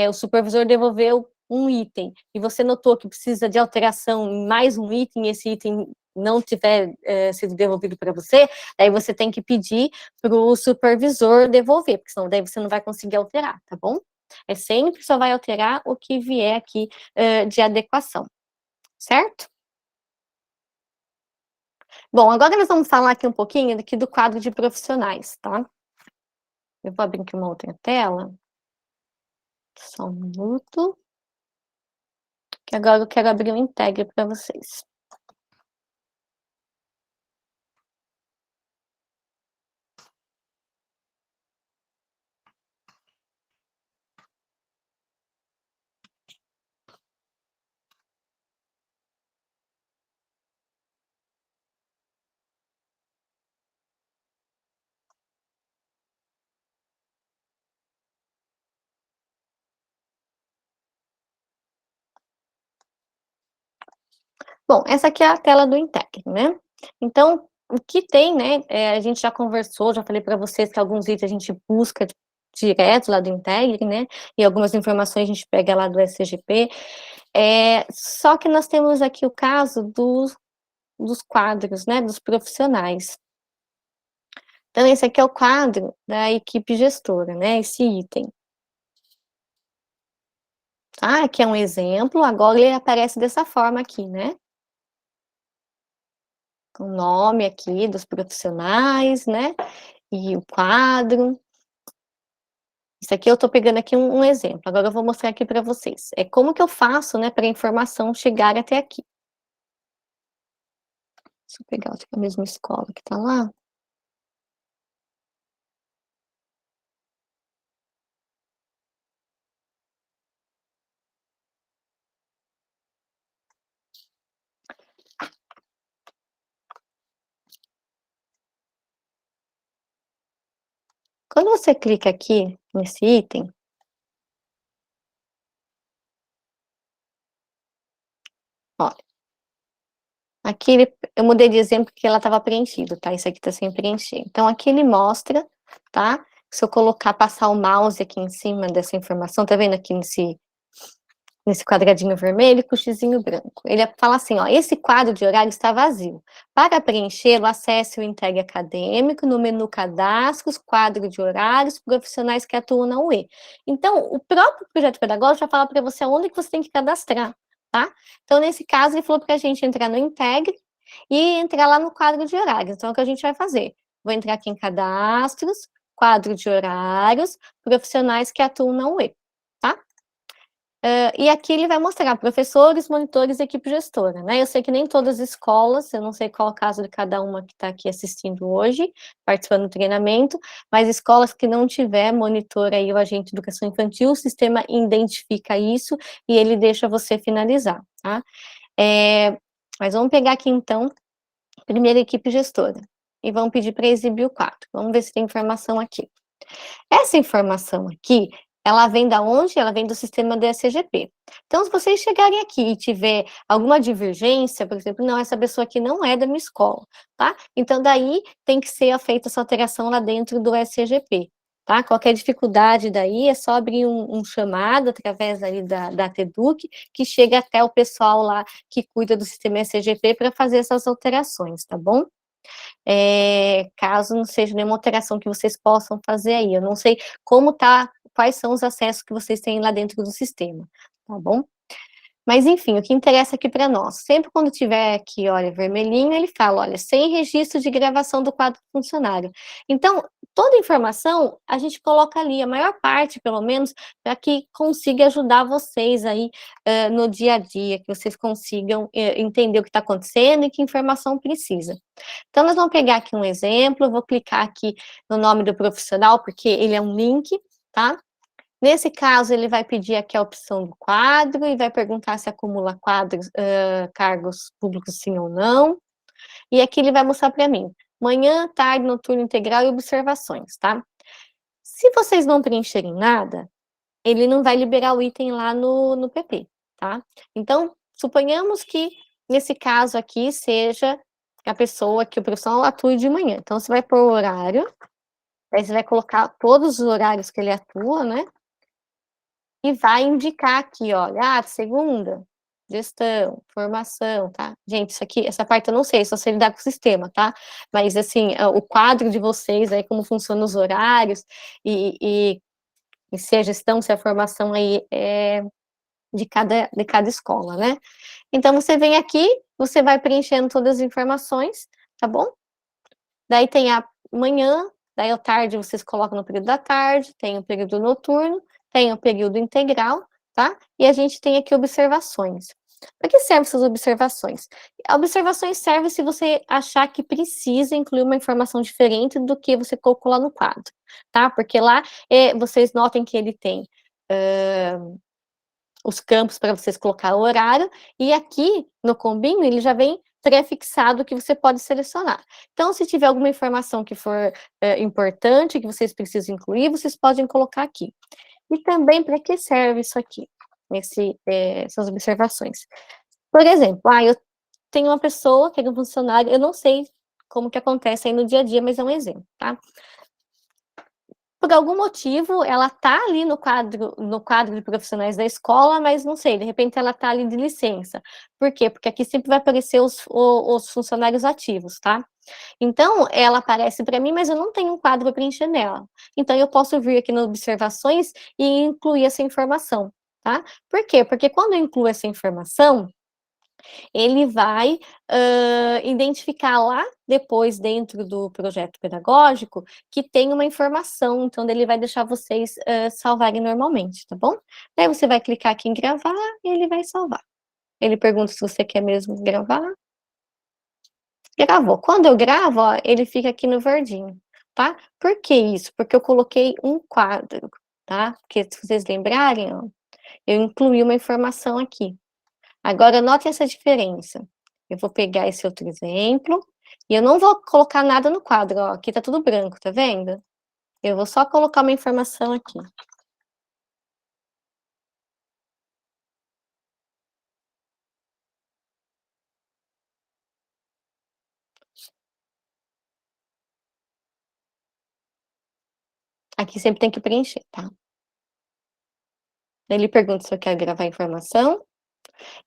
o supervisor devolveu um item e você notou que precisa de alteração em mais um item, e esse item não tiver sido devolvido para você, aí você tem que pedir para o supervisor devolver, porque senão daí você não vai conseguir alterar, tá bom? Sempre só vai alterar o que vier aqui de adequação, certo? Bom, agora nós vamos falar aqui um pouquinho aqui do quadro de profissionais, tá? Eu vou abrir aqui uma outra tela, só um minuto, que agora eu quero abrir um Integre para vocês. Bom, essa aqui é a tela do Integre, né? Então, o que tem, né? A gente já conversou, já falei para vocês que alguns itens a gente busca direto lá do Integre, né? E algumas informações a gente pega lá do SGP. Só que nós temos aqui o caso dos quadros, né? Dos profissionais. Então, esse aqui é o quadro da equipe gestora, né? Esse item. Tá? Aqui é um exemplo, agora ele aparece dessa forma aqui, né? O nome aqui dos profissionais, né? E o quadro. Isso aqui eu estou pegando aqui um exemplo. Agora eu vou mostrar aqui para vocês. Como que eu faço, né, para a informação chegar até aqui. Deixa eu pegar a mesma escola que está lá. Quando você clica aqui nesse item, ó, aqui eu mudei de exemplo porque ela estava preenchido, tá? Isso aqui está sem preencher. Então, aqui ele mostra, tá? Se eu colocar, passar o mouse aqui em cima dessa informação, tá vendo aqui nesse quadradinho vermelho com o xizinho branco. Ele fala assim, ó, esse quadro de horário está vazio. Para preenchê-lo, acesse o Integre Acadêmico, no menu Cadastros, quadro de horários, profissionais que atuam na UE. Então, o próprio projeto pedagógico já fala para você onde que você tem que cadastrar, tá? Então, nesse caso, ele falou para a gente entrar no Integre e entrar lá no quadro de horários. Então, é o que a gente vai fazer. Vou entrar aqui em Cadastros, quadro de horários, profissionais que atuam na UE, tá? E aqui ele vai mostrar professores, monitores e equipe gestora, né? Eu sei que nem todas as escolas, eu não sei qual é o caso de cada uma que está aqui assistindo hoje, participando do treinamento, mas escolas que não tiver monitor aí, o agente de educação infantil, o sistema identifica isso e ele deixa você finalizar, tá? Mas vamos pegar aqui então, primeira equipe gestora, e vamos pedir para exibir o quadro. Vamos ver se tem informação aqui. Essa informação aqui, ela vem da onde? Ela vem do sistema DSGP. Então, se vocês chegarem aqui e tiver alguma divergência, por exemplo, não, essa pessoa aqui não é da minha escola, tá? Então, daí tem que ser feita essa alteração lá dentro do SGP, tá? Qualquer dificuldade daí é só abrir um chamado através aí da TEDUC, que chega até o pessoal lá que cuida do sistema SGP para fazer essas alterações, tá bom? Caso não seja nenhuma alteração que vocês possam fazer aí. Eu não sei como tá, quais são os acessos que vocês têm lá dentro do sistema, tá bom? Mas enfim, o que interessa aqui para nós, sempre quando tiver aqui, olha, vermelhinho, ele fala, olha, sem registro de gravação do quadro do funcionário. Então, toda informação a gente coloca ali, a maior parte, pelo menos, para que consiga ajudar vocês aí no dia a dia, que vocês consigam entender o que está acontecendo e que informação precisa. Então, nós vamos pegar aqui um exemplo, eu vou clicar aqui no nome do profissional, porque ele é um link, tá? Nesse caso, ele vai pedir aqui a opção do quadro e vai perguntar se acumula quadros, cargos públicos sim ou não. E aqui ele vai mostrar para mim, manhã, tarde, noturno integral e observações, tá? Se vocês não preencherem nada, ele não vai liberar o item lá no PP, tá? Então, suponhamos que nesse caso aqui seja a pessoa que o profissional atue de manhã. Então, você vai pôr o horário, aí você vai colocar todos os horários que ele atua, né? E vai indicar aqui, olha, segunda, gestão, formação, tá? Gente, isso aqui, essa parte eu não sei, só sei lidar com o sistema, tá? Mas, assim, o quadro de vocês aí, como funcionam os horários, e se a gestão, se a formação aí é de cada escola, né? Então, você vem aqui, você vai preenchendo todas as informações, tá bom? Daí tem a manhã, daí à tarde vocês colocam no período da tarde, tem o período noturno, tem o período integral, tá? E a gente tem aqui observações. Para que servem essas observações? Observações servem se você achar que precisa incluir uma informação diferente do que você colocou lá no quadro, tá? Porque lá, vocês notem que ele tem os campos para vocês colocar o horário, e aqui no combinho ele já vem pré-fixado que você pode selecionar. Então, se tiver alguma informação que for importante, que vocês precisam incluir, vocês podem colocar aqui. E também para que serve isso aqui, essas observações. Por exemplo, eu tenho uma pessoa que é um funcionário, eu não sei como que acontece aí no dia a dia, mas é um exemplo, tá? Por algum motivo, ela tá ali no quadro de profissionais da escola, mas não sei, de repente ela tá ali de licença. Por quê? Porque aqui sempre vai aparecer os funcionários ativos, tá? Então, ela aparece para mim, mas eu não tenho um quadro para preencher nela. Então, eu posso vir aqui nas observações e incluir essa informação, tá? Por quê? Porque quando eu incluo essa informação, ele vai identificar lá depois, dentro do projeto pedagógico, que tem uma informação, então ele vai deixar vocês salvarem normalmente, tá bom? Daí você vai clicar aqui em gravar e ele vai salvar. Ele pergunta se você quer mesmo gravar. Gravou. Quando eu gravo, ó, ele fica aqui no verdinho, tá? Por que isso? Porque eu coloquei um quadro, tá? Porque se vocês lembrarem, ó, eu incluí uma informação aqui. Agora, note essa diferença. Eu vou pegar esse outro exemplo, e eu não vou colocar nada no quadro, ó, aqui tá tudo branco, tá vendo? Eu vou só colocar uma informação aqui. Aqui sempre tem que preencher, tá? Ele pergunta se eu quero gravar informação.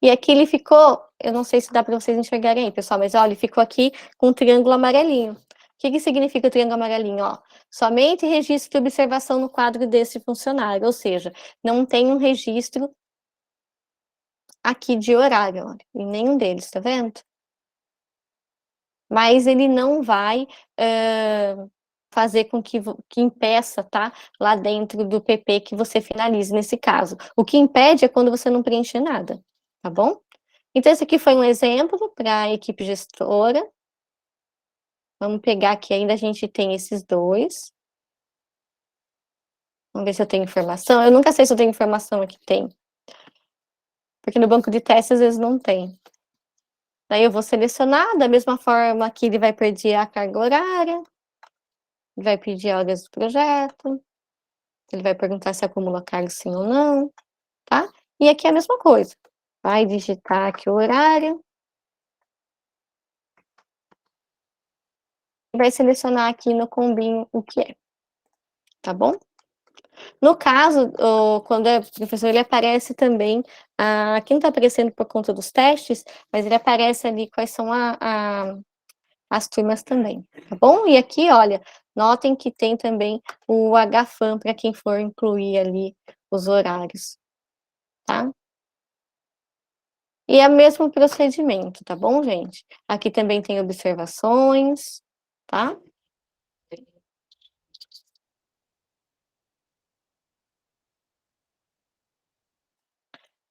E aqui ele ficou, eu não sei se dá para vocês enxergarem aí, pessoal, mas olha, ele ficou aqui com um triângulo amarelinho. O que que significa o triângulo amarelinho? Ó, somente registro de observação no quadro desse funcionário, ou seja, não tem um registro aqui de horário, olha, em nenhum deles, tá vendo? Mas ele não vai fazer com que impeça, tá? Lá dentro do PP que você finalize nesse caso. O que impede é quando você não preencher nada, tá bom? Então, esse aqui foi um exemplo para a equipe gestora. Vamos pegar aqui, ainda a gente tem esses dois. Vamos ver se eu tenho informação. Eu nunca sei se eu tenho informação aqui. Tem. Porque no banco de testes, às vezes, não tem. Daí eu vou selecionar, da mesma forma que ele vai pedir a carga horária, vai pedir horas do projeto, ele vai perguntar se acumula carga sim ou não, tá? E aqui é a mesma coisa. Vai digitar aqui o horário. E vai selecionar aqui no combinho o que é. Tá bom? No caso, quando é professor, ele aparece também, aqui não está aparecendo por conta dos testes, mas ele aparece ali quais são as turmas também, tá bom? E aqui, olha, notem que tem também o HFAM para quem for incluir ali os horários, tá? E é o mesmo procedimento, tá bom, gente? Aqui também tem observações, tá?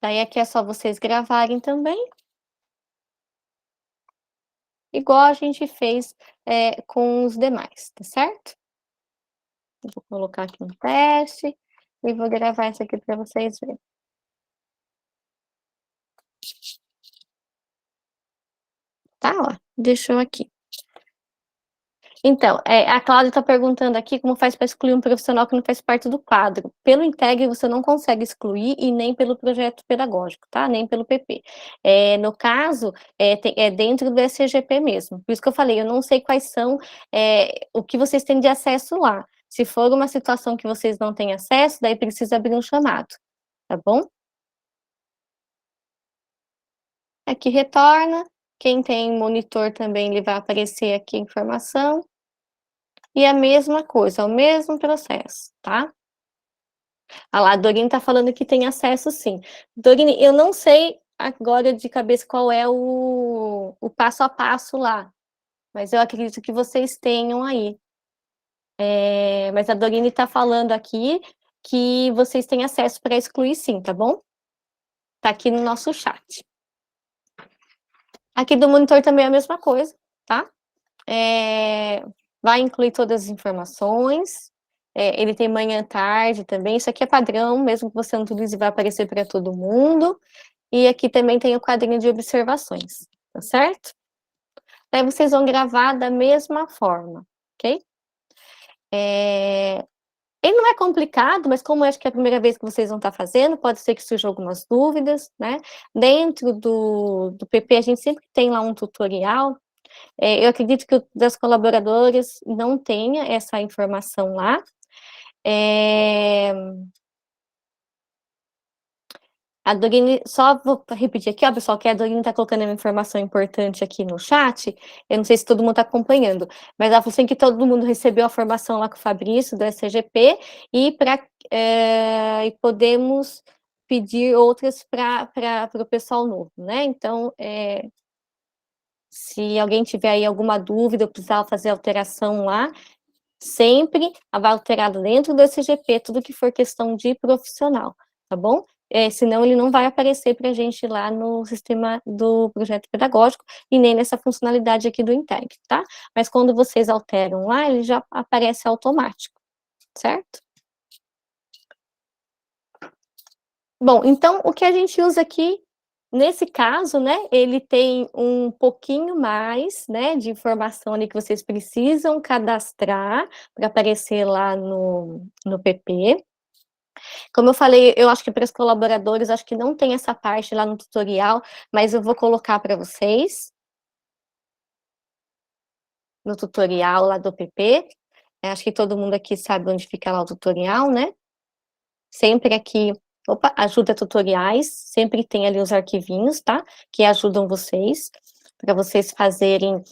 Daí aqui é só vocês gravarem também, igual a gente fez com os demais, tá certo? Eu vou colocar aqui um teste e vou gravar isso aqui para vocês verem. Tá, ó, deixou aqui. Então, a Cláudia está perguntando aqui como faz para excluir um profissional que não faz parte do quadro. Pelo Integre, você não consegue excluir e nem pelo projeto pedagógico, tá? Nem pelo PP. No caso, é dentro do SGP mesmo. Por isso que eu falei, eu não sei quais são o que vocês têm de acesso lá. Se for uma situação que vocês não têm acesso, daí precisa abrir um chamado, tá bom? Aqui retorna. Quem tem monitor também, ele vai aparecer aqui a informação. E a mesma coisa, é o mesmo processo, tá? Ah lá, a Dorine tá falando que tem acesso sim. Dorine, eu não sei agora de cabeça qual é o passo a passo lá, mas eu acredito que vocês tenham aí. Mas a Dorine tá falando aqui que vocês têm acesso para excluir sim, tá bom? Tá aqui no nosso chat. Aqui do monitor também é a mesma coisa, tá? Vai incluir todas as informações. Ele tem manhã, tarde também. Isso aqui é padrão, mesmo que você não utilize, vai aparecer para todo mundo. E aqui também tem o quadrinho de observações, tá certo? Daí vocês vão gravar da mesma forma, ok? Ele não é complicado, mas como eu acho que é a primeira vez que vocês vão estar fazendo, pode ser que surjam algumas dúvidas, né? Dentro do PP, a gente sempre tem lá um tutorial. Eu acredito que o das colaboradoras não tenha essa informação lá. A Dorine, só vou repetir aqui, ó, pessoal, que a Dorine está colocando uma informação importante aqui no chat. Eu não sei se todo mundo está acompanhando, mas ela falou assim que todo mundo recebeu a formação lá com o Fabrício, do SGP, e podemos pedir outras para o pessoal novo, né? Então, se alguém tiver aí alguma dúvida, ou precisar fazer alteração lá, sempre vai alterar dentro do SGP tudo que for questão de profissional, tá bom? Senão ele não vai aparecer para a gente lá no sistema do projeto pedagógico e nem nessa funcionalidade aqui do Integ, tá? Mas quando vocês alteram lá, ele já aparece automático, certo? Bom, então o que a gente usa aqui, nesse caso, né, ele tem um pouquinho mais, né, de informação ali que vocês precisam cadastrar para aparecer lá no PP. Como eu falei, eu acho que para os colaboradores, acho que não tem essa parte lá no tutorial, mas eu vou colocar para vocês no tutorial lá do PP. Acho que todo mundo aqui sabe onde fica lá o tutorial, né? Sempre aqui Opa, ajuda tutoriais, sempre tem ali os arquivinhos, tá? Que ajudam vocês, para vocês fazerem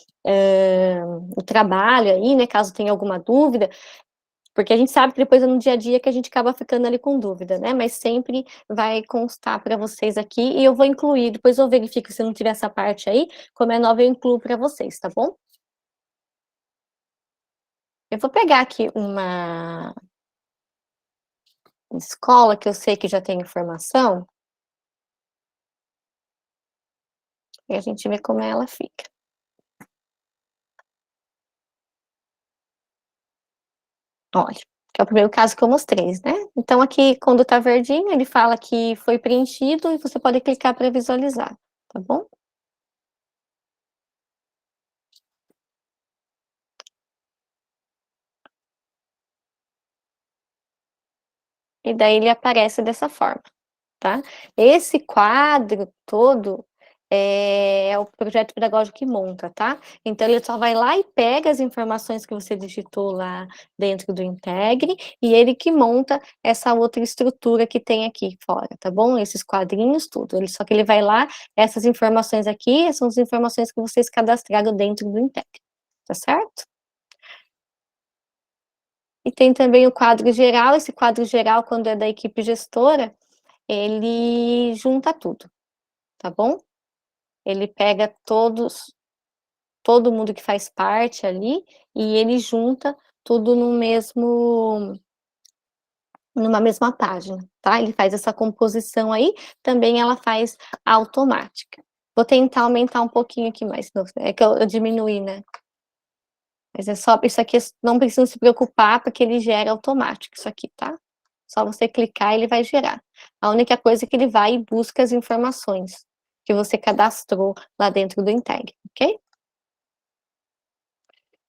o trabalho aí, né? Caso tenha alguma dúvida, porque a gente sabe que depois é no dia a dia que a gente acaba ficando ali com dúvida, né? Mas sempre vai constar para vocês aqui e eu vou incluir, depois eu verifico se não tiver essa parte aí, como é nova eu incluo para vocês, tá bom? Eu vou pegar aqui uma escola que eu sei que já tem informação, e a gente vê como ela fica. Olha, que é o primeiro caso que eu mostrei, né. Então aqui, quando tá verdinho, ele fala que foi preenchido e você pode clicar para visualizar, tá bom? E daí ele aparece dessa forma. Tá? Esse quadro todo é o projeto pedagógico que monta, tá? Então ele só vai lá e pega as informações que você digitou lá dentro do Integre, e ele que monta essa outra estrutura que tem aqui fora, tá bom? Esses quadrinhos, tudo. Ele só que ele vai lá, essas informações aqui são as informações que vocês cadastraram dentro do Integre, tá certo? E tem também o quadro geral, esse quadro geral, quando é da equipe gestora, ele junta tudo, tá bom? Ele pega todo mundo que faz parte ali, e ele junta tudo no mesmo numa mesma página, tá? Ele faz essa composição aí, também ela faz automática. Vou tentar aumentar um pouquinho aqui mais, é que eu diminuí, né. Mas é só isso aqui, não precisa se preocupar, porque ele gera automático isso aqui, tá? Só você clicar, ele vai gerar. A única coisa é que ele vai e busca as informações que você cadastrou lá dentro do Integre, ok?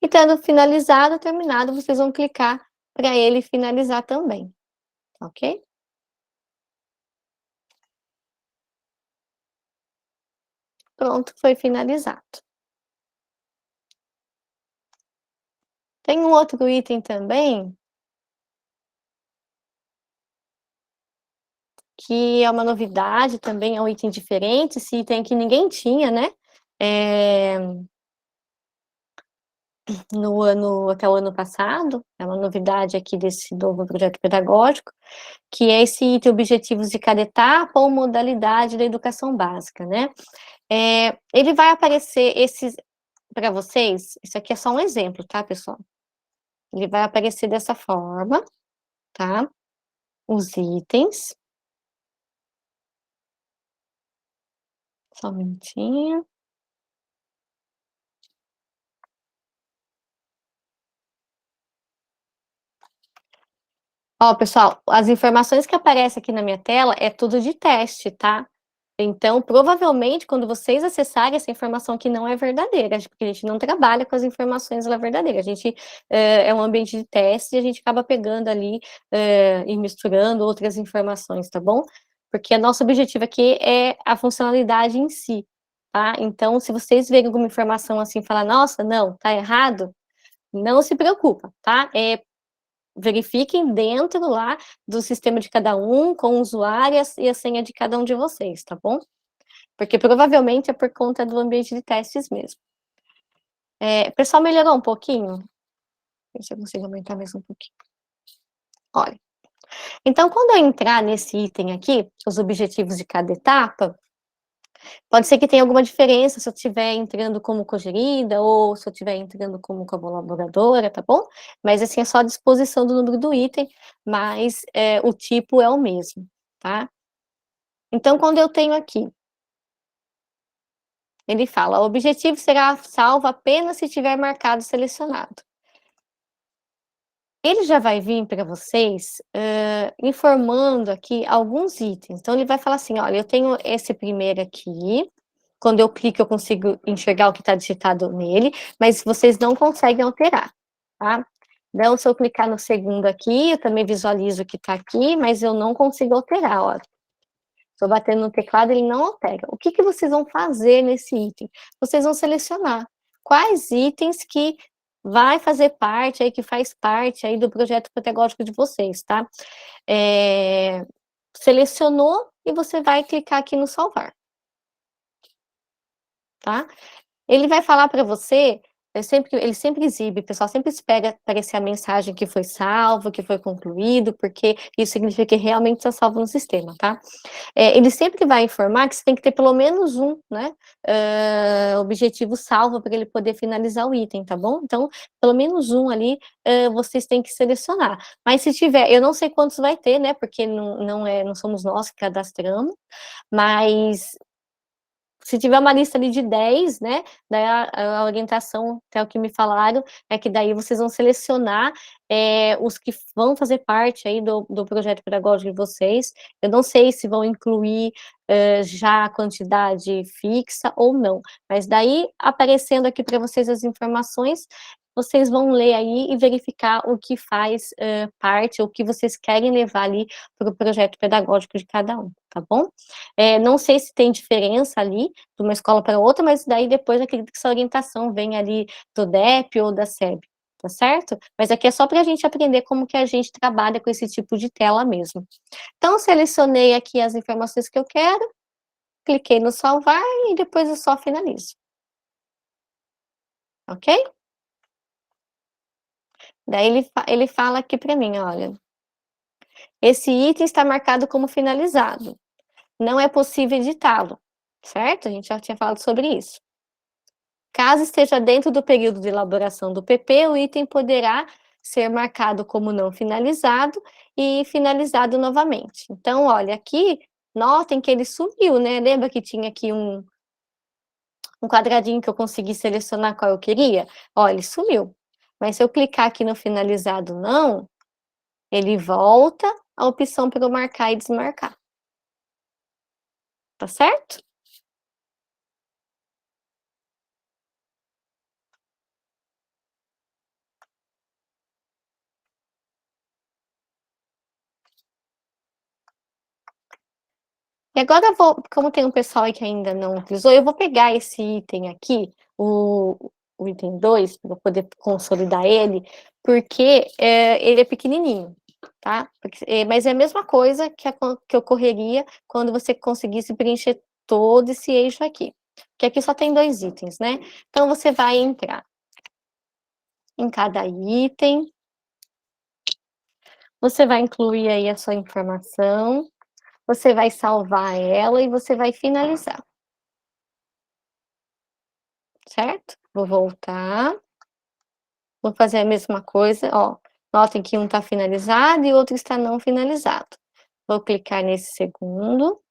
E estando finalizado, terminado, vocês vão clicar para ele finalizar também, ok? Pronto, foi finalizado. Tem um outro item também, que é uma novidade também, é um item diferente, esse item que ninguém tinha, né, eh, no ano até o ano passado, é uma novidade aqui desse novo projeto pedagógico, que é esse item objetivos de cada etapa ou modalidade da educação básica, né. Ele vai aparecer esses para vocês, isso aqui é só um exemplo, tá, pessoal? Ele vai aparecer dessa forma, tá? Os itens, só um minutinho. Ó, pessoal, as informações que aparecem aqui na minha tela é tudo de teste, tá? Então, provavelmente, quando vocês acessarem essa informação que não é verdadeira, porque a gente não trabalha com as informações lá verdadeiras, a gente é um ambiente de teste e a gente acaba pegando ali e misturando outras informações, tá bom? Porque o nosso objetivo aqui é a funcionalidade em si, tá? Então, se vocês verem alguma informação assim e falar, nossa, não, tá errado, não se preocupa, tá? Verifiquem dentro lá do sistema de cada um, com o usuário e a senha de cada um de vocês, tá bom? Porque provavelmente é por conta do ambiente de testes mesmo. O pessoal melhorou um pouquinho? Ver se eu consigo aumentar mais um pouquinho. Olha, então quando eu entrar nesse item aqui, os objetivos de cada etapa, pode ser que tenha alguma diferença se eu estiver entrando como cogerida ou se eu estiver entrando como colaboradora, tá bom? Mas assim, é só a disposição do número do item, mas, o tipo é o mesmo, tá? Então quando eu tenho aqui, ele fala: "O objetivo será salvo apenas se tiver marcado selecionado". Ele já vai vir para vocês, informando aqui alguns itens. Então ele vai falar assim: "Olha, eu tenho esse primeiro aqui, quando eu clico eu consigo enxergar o que está digitado nele, mas vocês não conseguem alterar, tá. Então se eu clicar no segundo aqui, eu também visualizo o que está aqui, mas eu não consigo alterar, ó. Estou batendo no teclado, ele não altera. O que que vocês vão fazer nesse item? Vocês vão selecionar quais itens que vai fazer parte aí, que faz parte aí do projeto pedagógico de vocês, tá. Eh, Selecionou e você vai clicar aqui no salvar, tá? Ele vai falar para você, ele sempre exibe, o pessoal sempre espera aparecer a mensagem que foi salvo, que foi concluído, porque isso significa que realmente está salvo no sistema, tá? Ele sempre vai informar que você tem que ter pelo menos um, né, objetivo salvo para ele poder finalizar o item, tá bom? Então, pelo menos um ali, vocês têm que selecionar. Mas se tiver, eu não sei quantos vai ter, né, porque não somos nós que cadastramos, mas se tiver uma lista ali de 10, né, daí a orientação, até o que me falaram, é que daí vocês vão selecionar, os que vão fazer parte aí do projeto pedagógico de vocês. Eu não sei se vão incluir, já a quantidade fixa ou não, mas daí, aparecendo aqui para vocês as informações, vocês vão ler aí e verificar o que faz, parte, ou o que vocês querem levar ali para o projeto pedagógico de cada um, tá bom? Não sei se tem diferença ali, de uma escola para outra, mas daí depois acredito que essa orientação vem ali do DEP ou da SEB, tá certo? Mas aqui é só para a gente aprender como que a gente trabalha com esse tipo de tela mesmo. Então, selecionei aqui as informações que eu quero, cliquei no salvar e depois eu só finalizo, ok? Daí ele fala aqui para mim, olha, esse item está marcado como finalizado, não é possível editá-lo, certo? A gente já tinha falado sobre isso. Caso esteja dentro do período de elaboração do PP, o item poderá ser marcado como não finalizado e finalizado novamente. Então, olha, aqui, notem que ele sumiu, né? Lembra que tinha aqui um quadradinho que eu consegui selecionar qual eu queria? Olha, ele sumiu. Mas se eu clicar aqui no finalizado não, ele volta a opção para eu marcar e desmarcar. Tá certo? E agora eu vou, como tem um pessoal aí que ainda não utilizou, eu vou pegar esse item aqui, o item 2, para poder consolidar ele, porque ele é pequenininho, tá? Mas é a mesma coisa que ocorreria quando você conseguisse preencher todo esse eixo aqui. Que aqui só tem 2 itens, né? Então, você vai entrar em cada item, você vai incluir aí a sua informação, você vai salvar ela e você vai finalizar. Certo? Vou voltar, vou fazer a mesma coisa, ó, notem que um está finalizado e o outro está não finalizado. Vou clicar nesse segundo.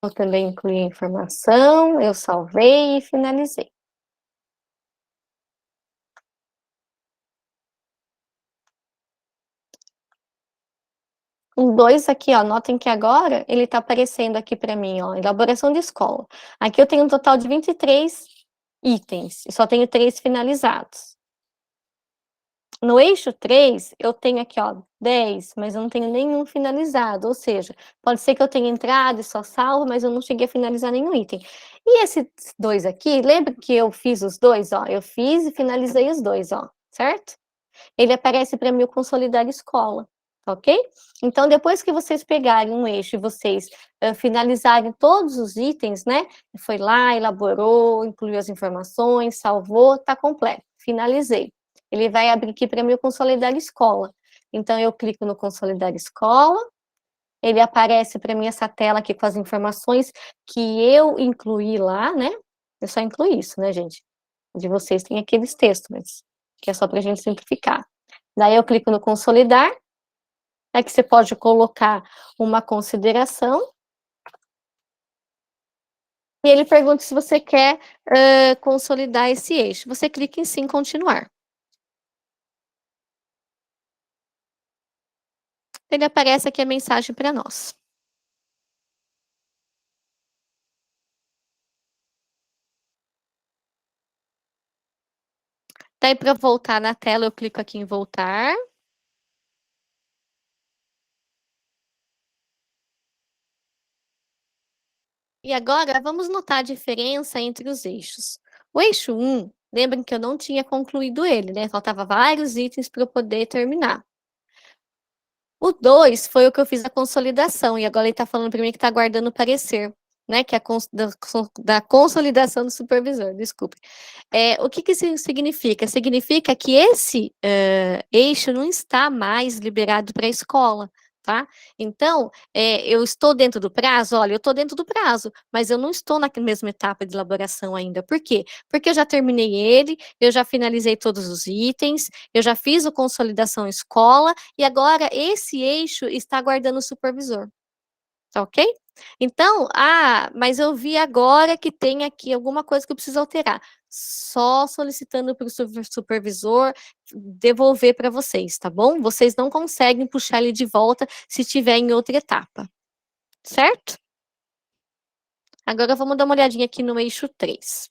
Vou também incluir a informação, eu salvei e finalizei. O 2 aqui, ó, notem que agora ele está aparecendo aqui para mim, ó, elaboração de escola. Aqui eu tenho um total de 23 itens, e só tenho 3 finalizados. No eixo 3, eu tenho aqui, ó, 10, mas eu não tenho nenhum finalizado, ou seja, pode ser que eu tenha entrado e só salvo, mas eu não cheguei a finalizar nenhum item. E esses 2 aqui, lembra que eu fiz os 2, ó, eu fiz e finalizei os 2, ó, certo? Ele aparece para mim o consolidar escola, tá ok? Então, depois que vocês pegarem um eixo e vocês finalizarem todos os itens, né? Foi lá, elaborou, incluiu as informações, salvou, tá completo, finalizei. Ele vai abrir aqui para mim o consolidar escola. Então, eu clico no consolidar escola, ele aparece para mim essa tela aqui com as informações que eu incluí lá, né? Eu só incluí isso, né, gente? De vocês tem aqueles textos, mas que é só para a gente simplificar. Daí eu clico no consolidar, que você pode colocar uma consideração, e ele pergunta se você quer consolidar esse eixo. Você clica em sim, continuar. Ele aparece aqui a mensagem para nós. Daí, para voltar na tela, eu clico aqui em voltar. E agora, vamos notar a diferença entre os eixos. O eixo 1, Lembrem que eu não tinha concluído ele, né? Faltava vários itens para eu poder terminar. O 2 foi o que eu fiz a consolidação, e agora ele está falando para mim que está aguardando o parecer, né? Que é da consolidação do supervisor, desculpe. O que que isso significa? Significa que esse eixo não está mais liberado para a escola, tá? Então, eu estou dentro do prazo? Olha, eu estou dentro do prazo, mas eu não estou na mesma etapa de elaboração ainda. Por quê? Porque eu já terminei ele, eu já finalizei todos os itens, eu já fiz a consolidação escola, e agora esse eixo está aguardando o supervisor. Tá ok? Então, mas eu vi agora que tem aqui alguma coisa que eu preciso alterar. Só solicitando para o supervisor devolver para vocês, tá bom? Vocês não conseguem puxar ele de volta se estiver em outra etapa, certo? Agora vamos dar uma olhadinha aqui no eixo 3.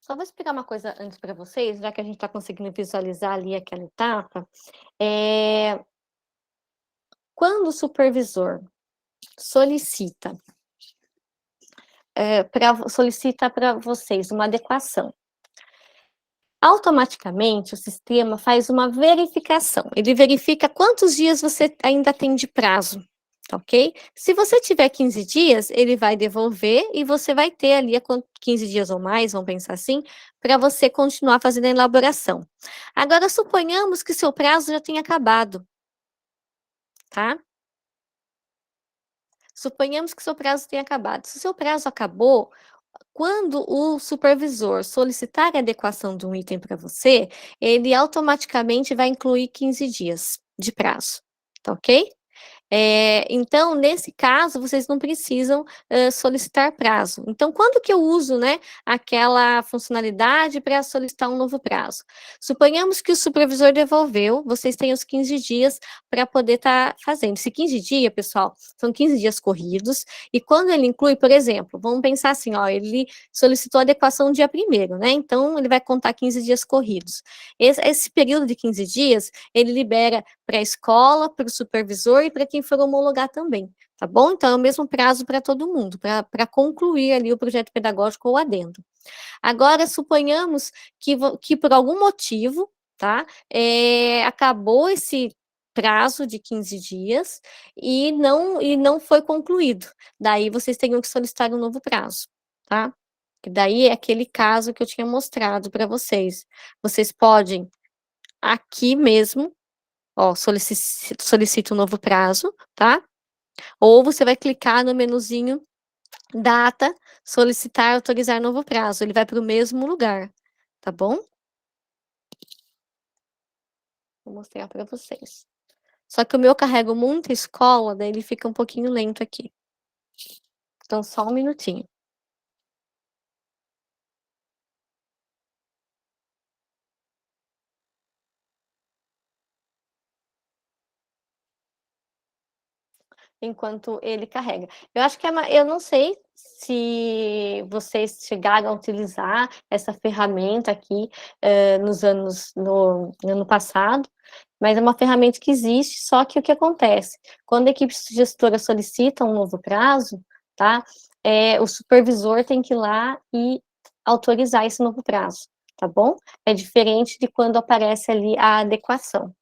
Só vou explicar uma coisa antes para vocês, já que a gente está conseguindo visualizar ali aquela etapa. É, Quando o supervisor solicita solicita para vocês uma adequação. Automaticamente, o sistema faz uma verificação. Ele verifica quantos dias você ainda tem de prazo, tá ok? Se você tiver 15 dias, ele vai devolver e você vai ter ali 15 dias ou mais, vamos pensar assim, para você continuar fazendo a elaboração. Agora, suponhamos que seu prazo já tenha acabado, tá? Suponhamos que seu prazo tenha acabado. Se o seu prazo acabou, quando o supervisor solicitar a adequação de um item para você, ele automaticamente vai incluir 15 dias de prazo, tá ok? Então, nesse caso, vocês não precisam solicitar prazo. Então, quando que eu uso, né, aquela funcionalidade para solicitar um novo prazo? Suponhamos que o supervisor devolveu, vocês têm os 15 dias para poder estar fazendo. Se 15 dias, pessoal, são 15 dias corridos, e quando ele inclui, por exemplo, vamos pensar assim, ó, ele solicitou adequação dia 1º, né? Então, ele vai contar 15 dias corridos. Esse período de 15 dias, ele libera para a escola, para o supervisor e para quem for homologar também, tá bom? Então, é o mesmo prazo para todo mundo, para concluir ali o projeto pedagógico ou adendo. Agora, suponhamos que por algum motivo, tá, acabou esse prazo de 15 dias e não foi concluído. Daí, vocês teriam que solicitar um novo prazo, tá? Que daí é aquele caso que eu tinha mostrado para vocês. Vocês podem, aqui mesmo, ó, solicita um novo prazo, tá? Ou você vai clicar no menuzinho data, solicitar, autorizar novo prazo. Ele vai para o mesmo lugar, tá bom? Vou mostrar para vocês. Só que o meu carrega muita escola, daí ele fica um pouquinho lento aqui. Então, só um minutinho. Enquanto ele carrega. Eu acho que eu não sei se vocês chegaram a utilizar essa ferramenta aqui no ano passado, mas é uma ferramenta que existe, só que o que acontece? Quando a equipe gestora solicita um novo prazo, tá? O supervisor tem que ir lá e autorizar esse novo prazo, tá bom? É diferente de quando aparece ali a adequação.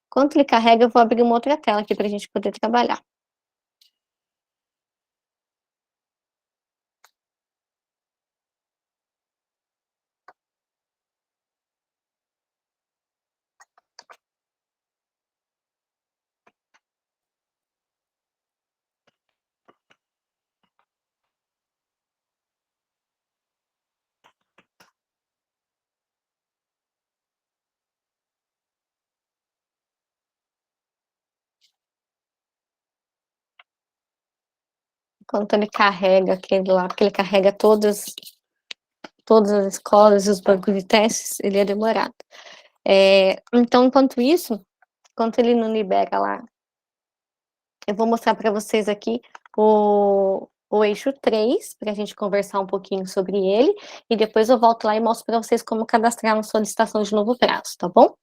Enquanto ele carrega, eu vou abrir uma outra tela aqui para a gente poder trabalhar. Enquanto ele carrega aquele lá, porque ele carrega todas as escolas e os bancos de testes, ele é demorado. Então, enquanto isso, enquanto ele não libera lá, eu vou mostrar para vocês aqui o eixo 3, para a gente conversar um pouquinho sobre ele, e depois eu volto lá e mostro para vocês como cadastrar uma solicitação de novo prazo, tá bom?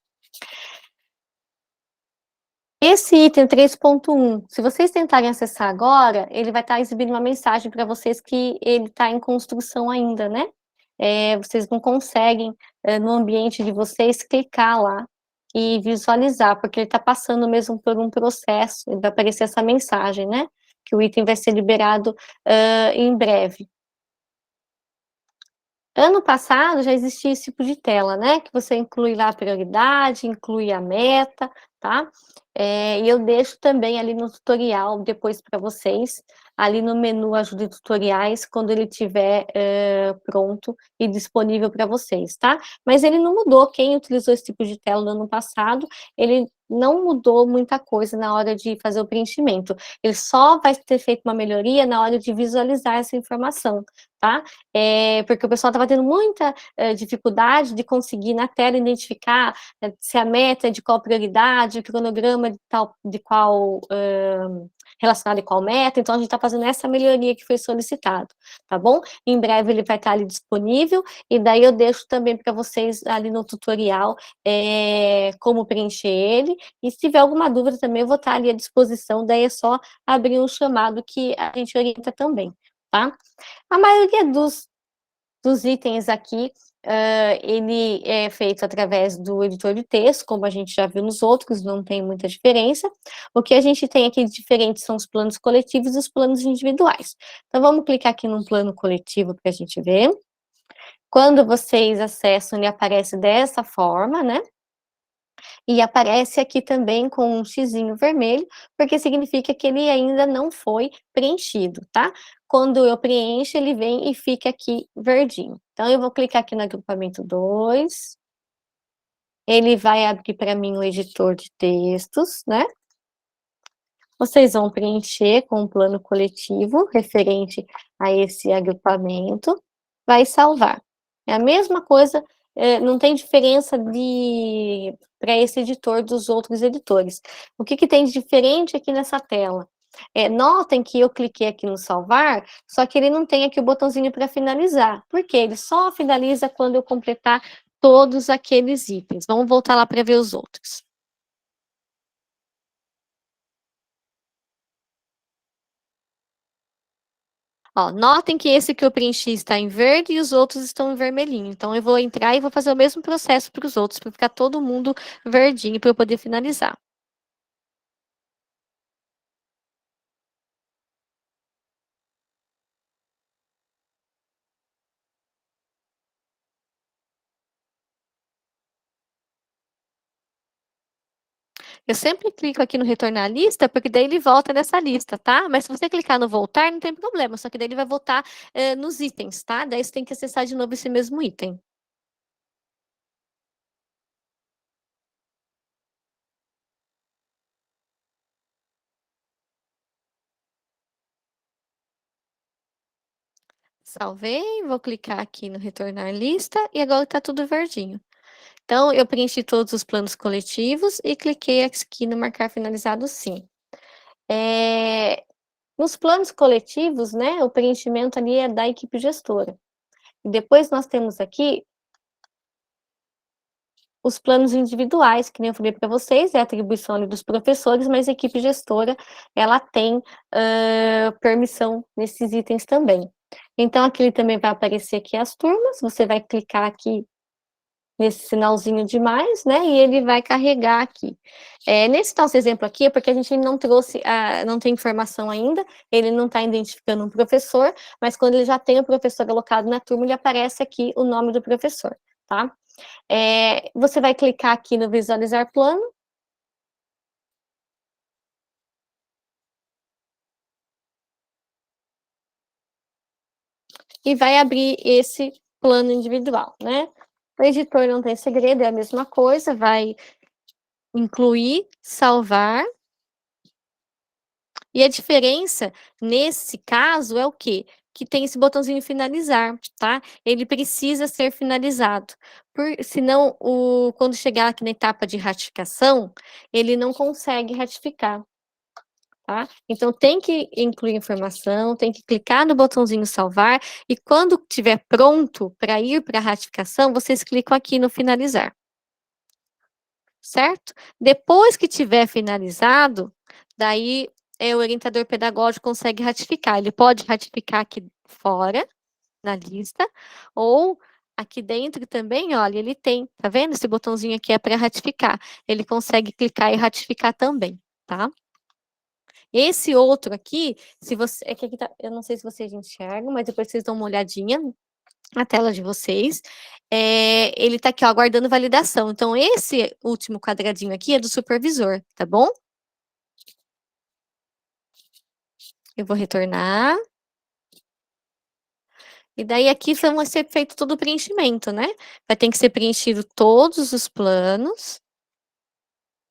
Esse item 3.1, se vocês tentarem acessar agora, ele vai estar exibindo uma mensagem para vocês que ele está em construção ainda, né. Vocês não conseguem, no ambiente de vocês, clicar lá e visualizar, porque ele está passando mesmo por um processo, e vai aparecer essa mensagem, né, que o item vai ser liberado, em breve. Ano passado já existia esse tipo de tela, né, que você inclui lá a prioridade, inclui a meta, tá. E eu deixo também ali no tutorial depois para vocês, ali no menu ajuda e tutoriais, quando ele estiver, pronto e disponível para vocês, tá. Mas ele não mudou, quem utilizou esse tipo de tela no ano passado, ele não mudou muita coisa na hora de fazer o preenchimento, ele só vai ter feito uma melhoria na hora de visualizar essa informação, tá. Porque o pessoal estava tendo muita, dificuldade de conseguir na tela identificar, se a meta é de qual prioridade, o cronograma de qual, relacionado a qual meta, então a gente está fazendo essa melhoria que foi solicitado, tá bom? Em breve ele vai estar ali disponível, e daí eu deixo também para vocês ali no tutorial, como preencher ele, e se tiver alguma dúvida também eu vou estar ali à disposição, daí é só abrir um chamado que a gente orienta também, tá? A maioria dos itens aqui, ele é feito através do editor de texto, como a gente já viu nos outros, não tem muita diferença. O que a gente tem aqui de diferente são os planos coletivos e os planos individuais. Então vamos clicar aqui num plano coletivo para a gente ver. Quando vocês acessam, ele aparece dessa forma, né? E aparece aqui também com um xizinho vermelho, porque significa que ele ainda não foi preenchido, tá? Quando eu preencho, ele vem e fica aqui verdinho. Então eu vou clicar aqui no agrupamento 2, ele vai abrir para mim o editor de textos, né? Vocês vão preencher com o plano coletivo referente a esse agrupamento, vai salvar. É a mesma coisa, não tem diferença de para esse editor dos outros editores. O que que tem de diferente aqui nessa tela? Notem que eu cliquei aqui no salvar, só que ele não tem aqui o botãozinho para finalizar. Por quê? Ele só finaliza quando eu completar todos aqueles itens. Vamos voltar lá para ver os outros. Ó, notem que esse que eu preenchi está em verde e os outros estão em vermelhinho. Então, eu vou entrar e vou fazer o mesmo processo para os outros, para ficar todo mundo verdinho, para eu poder finalizar. Eu sempre clico aqui no retornar à lista, porque daí ele volta nessa lista, tá? Mas se você clicar no voltar, não tem problema, só que daí ele vai voltar, nos itens, tá? Daí você tem que acessar de novo esse mesmo item. Salvei, vou clicar aqui no retornar lista e agora está tudo verdinho. Então, eu preenchi todos os planos coletivos e cliquei aqui no marcar finalizado sim. Nos planos coletivos, né, o preenchimento ali é da equipe gestora. E depois nós temos aqui os planos individuais, que nem eu falei para vocês, é a atribuição ali dos professores, mas a equipe gestora, ela tem, permissão nesses itens também. Então aqui também vai aparecer aqui as turmas, você vai clicar aqui nesse sinalzinho de mais, né, e ele vai carregar aqui. Nesse nosso exemplo aqui, é porque a gente não trouxe não tem informação ainda, ele não está identificando um professor, mas quando ele já tem o professor alocado na turma, ele aparece aqui o nome do professor, tá? Você vai clicar aqui no visualizar plano e vai abrir esse plano individual, né? O editor não tem segredo, é a mesma coisa, vai incluir, salvar. E a diferença, nesse caso, é o quê? Que tem esse botãozinho finalizar, tá? Ele precisa ser finalizado, senão, quando chegar aqui na etapa de ratificação, ele não consegue ratificar, tá? Então tem que incluir informação, tem que clicar no botãozinho salvar, e quando estiver pronto para ir para a ratificação, vocês clicam aqui no finalizar. certo? Depois que tiver finalizado, daí o orientador pedagógico consegue ratificar. Ele pode ratificar aqui fora, na lista, ou aqui dentro também, olha, ele tem, tá vendo? Esse botãozinho aqui é para ratificar. Ele consegue clicar e ratificar também, tá? Esse outro aqui, se você, é que aqui tá, eu não sei se vocês enxergam, mas depois vocês dão uma olhadinha na tela de vocês. Ele tá aqui, ó, aguardando validação. Então, esse último quadradinho aqui é do supervisor, tá bom? Eu vou retornar. E daí aqui vai ser feito todo o preenchimento, né? Vai ter que ser preenchido todos os planos,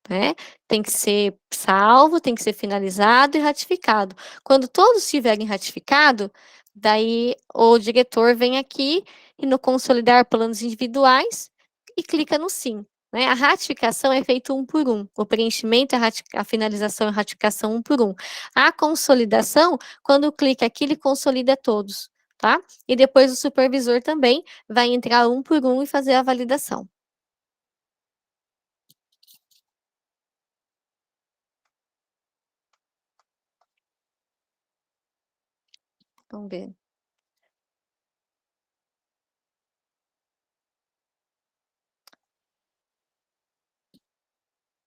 né? Tem que ser salvo, tem que ser finalizado e ratificado. Quando todos estiverem ratificados, daí o diretor vem aqui e no consolidar planos individuais e clica no sim. Né? A ratificação é feita um por um. O preenchimento, a finalização e a ratificação um por um. A consolidação, quando clica aqui, ele consolida todos, tá? E depois o supervisor também vai entrar um por um e fazer a validação. Vamos ver.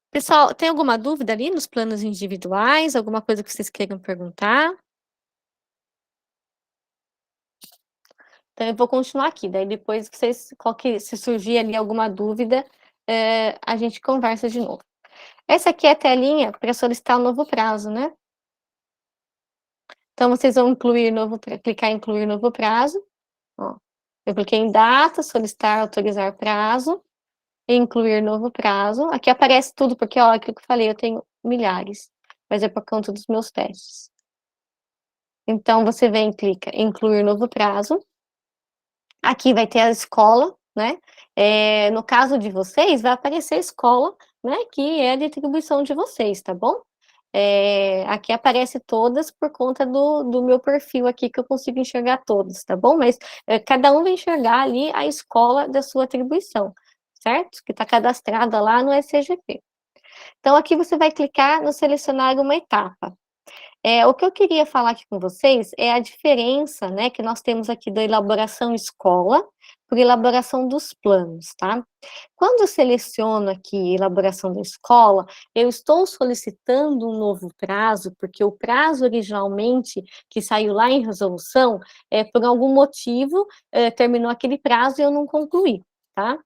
Pessoal, tem alguma dúvida ali nos planos individuais? Alguma coisa que vocês queiram perguntar? Então, eu vou continuar aqui, daí depois vocês, se surgir ali alguma dúvida, a gente conversa de novo. Essa aqui é a telinha para solicitar um novo prazo, né? Então, vocês vão clicar em incluir novo prazo. Ó, eu cliquei em data, solicitar, autorizar prazo, e incluir novo prazo. Aqui aparece tudo, porque, ó, aquilo que eu falei, eu tenho milhares, mas é por conta dos meus testes. Então, você vem e clica em incluir novo prazo. Aqui vai ter a escola, né? No caso de vocês, vai aparecer a escola, né? Que é a distribuição de vocês, tá bom? Aqui aparece todas por conta do meu perfil aqui, que eu consigo enxergar todos, tá bom? Mas cada um vai enxergar ali a escola da sua atribuição, certo? Que está cadastrada lá no SCGP. Então, aqui você vai clicar no selecionar uma etapa. O que eu queria falar aqui com vocês é a diferença, né, que nós temos aqui da elaboração escola por elaboração dos planos, tá? Quando eu seleciono aqui elaboração da escola, eu estou solicitando um novo prazo, porque o prazo originalmente que saiu lá em resolução, por algum motivo, terminou aquele prazo e eu não concluí, tá?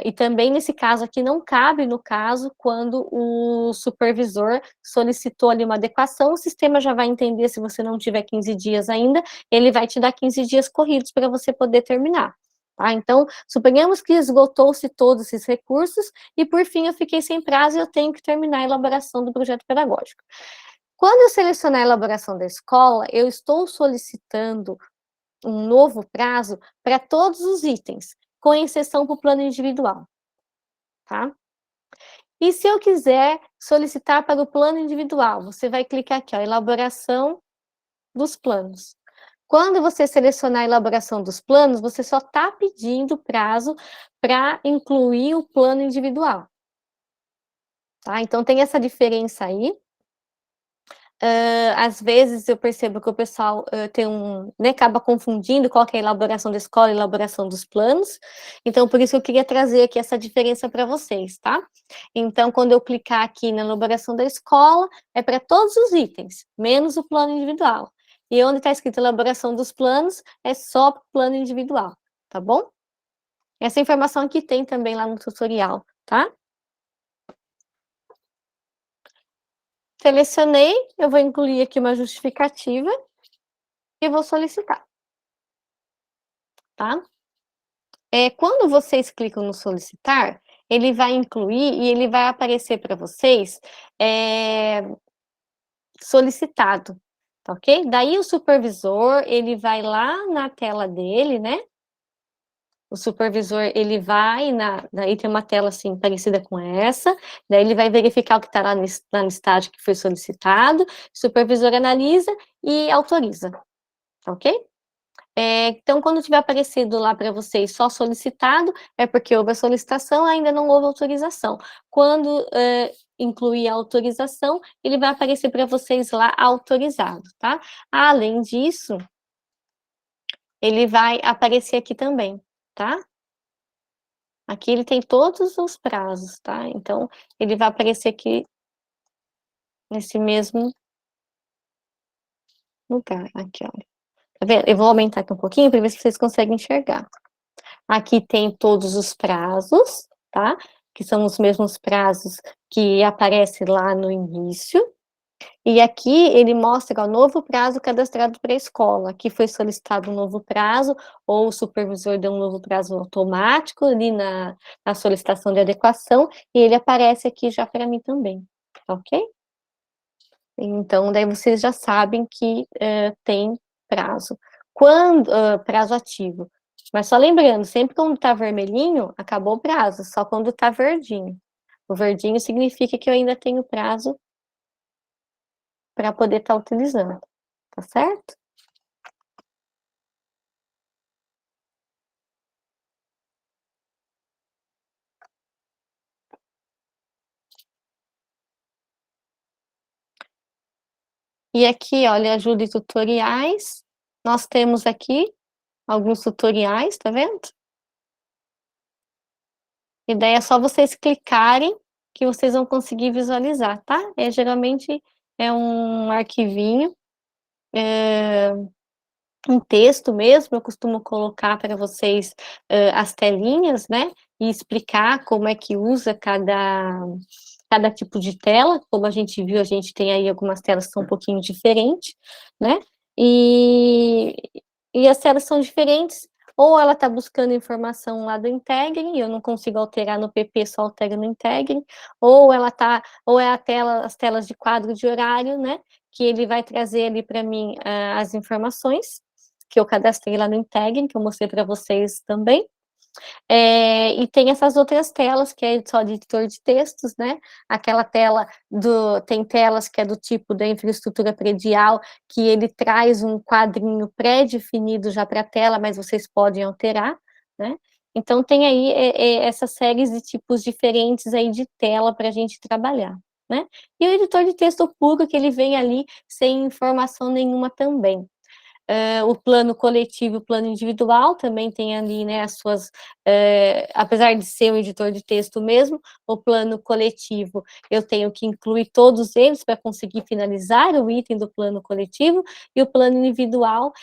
E também nesse caso aqui não cabe no caso quando o supervisor solicitou ali uma adequação, o sistema já vai entender se você não tiver 15 dias ainda, ele vai te dar 15 dias corridos para você poder terminar. Tá? Então, suponhamos que esgotou-se todos esses recursos e por fim eu fiquei sem prazo e eu tenho que terminar a elaboração do projeto pedagógico. Quando eu selecionar a elaboração da escola, eu estou solicitando um novo prazo para todos os itens, com exceção para o plano individual, tá? E se eu quiser solicitar para o plano individual, você vai clicar aqui, ó, elaboração dos planos. Quando você selecionar a elaboração dos planos, você só está pedindo prazo para incluir o plano individual, tá? Então tem essa diferença aí. Às vezes eu percebo que o pessoal né, acaba confundindo qual que é a elaboração da escola e a elaboração dos planos, então por isso eu queria trazer aqui essa diferença para vocês, tá? Então, quando eu clicar aqui na elaboração da escola, é para todos os itens, menos o plano individual. E onde está escrito elaboração dos planos, é só para o plano individual, tá bom? Essa informação aqui tem também lá no tutorial, tá? Selecionei, eu vou incluir aqui uma justificativa e vou solicitar, tá? Quando vocês clicam no solicitar, ele vai incluir e ele vai aparecer para vocês solicitado, tá ok? Daí o supervisor, ele vai lá na tela dele, né? O supervisor, ele vai, daí tem uma tela assim, parecida com essa, daí ele vai verificar o que está lá na listagem que foi solicitado, o supervisor analisa e autoriza, tá ok? Então, quando tiver aparecido lá para vocês só solicitado, é porque houve a solicitação, ainda não houve autorização. Quando incluir a autorização, ele vai aparecer para vocês lá autorizado, tá? Além disso, ele vai aparecer aqui também, tá? Aqui ele tem todos os prazos, tá? Então, ele vai aparecer aqui nesse mesmo lugar. Aqui, olha. Tá vendo? Eu vou aumentar aqui um pouquinho para ver se vocês conseguem enxergar. Aqui tem todos os prazos, tá? Que são os mesmos prazos que aparece lá no início. E aqui ele mostra o novo prazo cadastrado para a escola. Aqui foi solicitado um novo prazo, ou o supervisor deu um novo prazo automático ali na solicitação de adequação, e ele aparece aqui já para mim também, tá ok? Então, daí vocês já sabem que tem prazo. Quando, prazo ativo. Mas só lembrando, sempre quando tá vermelhinho, acabou o prazo, só quando tá verdinho. O verdinho significa que eu ainda tenho prazo para poder estar utilizando, tá certo? E aqui, olha, ajuda e tutoriais. Nós temos aqui alguns tutoriais, tá vendo? E daí é só vocês clicarem que vocês vão conseguir visualizar, tá? Geralmente é um arquivinho, um texto mesmo, eu costumo colocar para vocês as telinhas, né? E explicar como é que usa cada tipo de tela. Como a gente viu, a gente tem aí algumas telas que são um pouquinho diferentes, né? E, e as telas são diferentes, ou ela está buscando informação lá do Integre, e eu não consigo alterar no PP, só altero no Integre, ou é a tela, as telas de quadro de horário, né? Que ele vai trazer ali para mim as informações que eu cadastrei lá no Integre, que eu mostrei para vocês também. E tem essas outras telas, que é só de editor de textos, né? Aquela tela tem telas que é do tipo da infraestrutura predial, que ele traz um quadrinho pré-definido já para a tela, mas vocês podem alterar, né? Então tem aí essas séries de tipos diferentes aí de tela para a gente trabalhar, né? E o editor de texto puro, que ele vem ali sem informação nenhuma também. O plano coletivo e o plano individual também tem ali, né, as suas, apesar de ser um editor de texto mesmo, o plano coletivo eu tenho que incluir todos eles para conseguir finalizar o item do plano coletivo, e o plano individual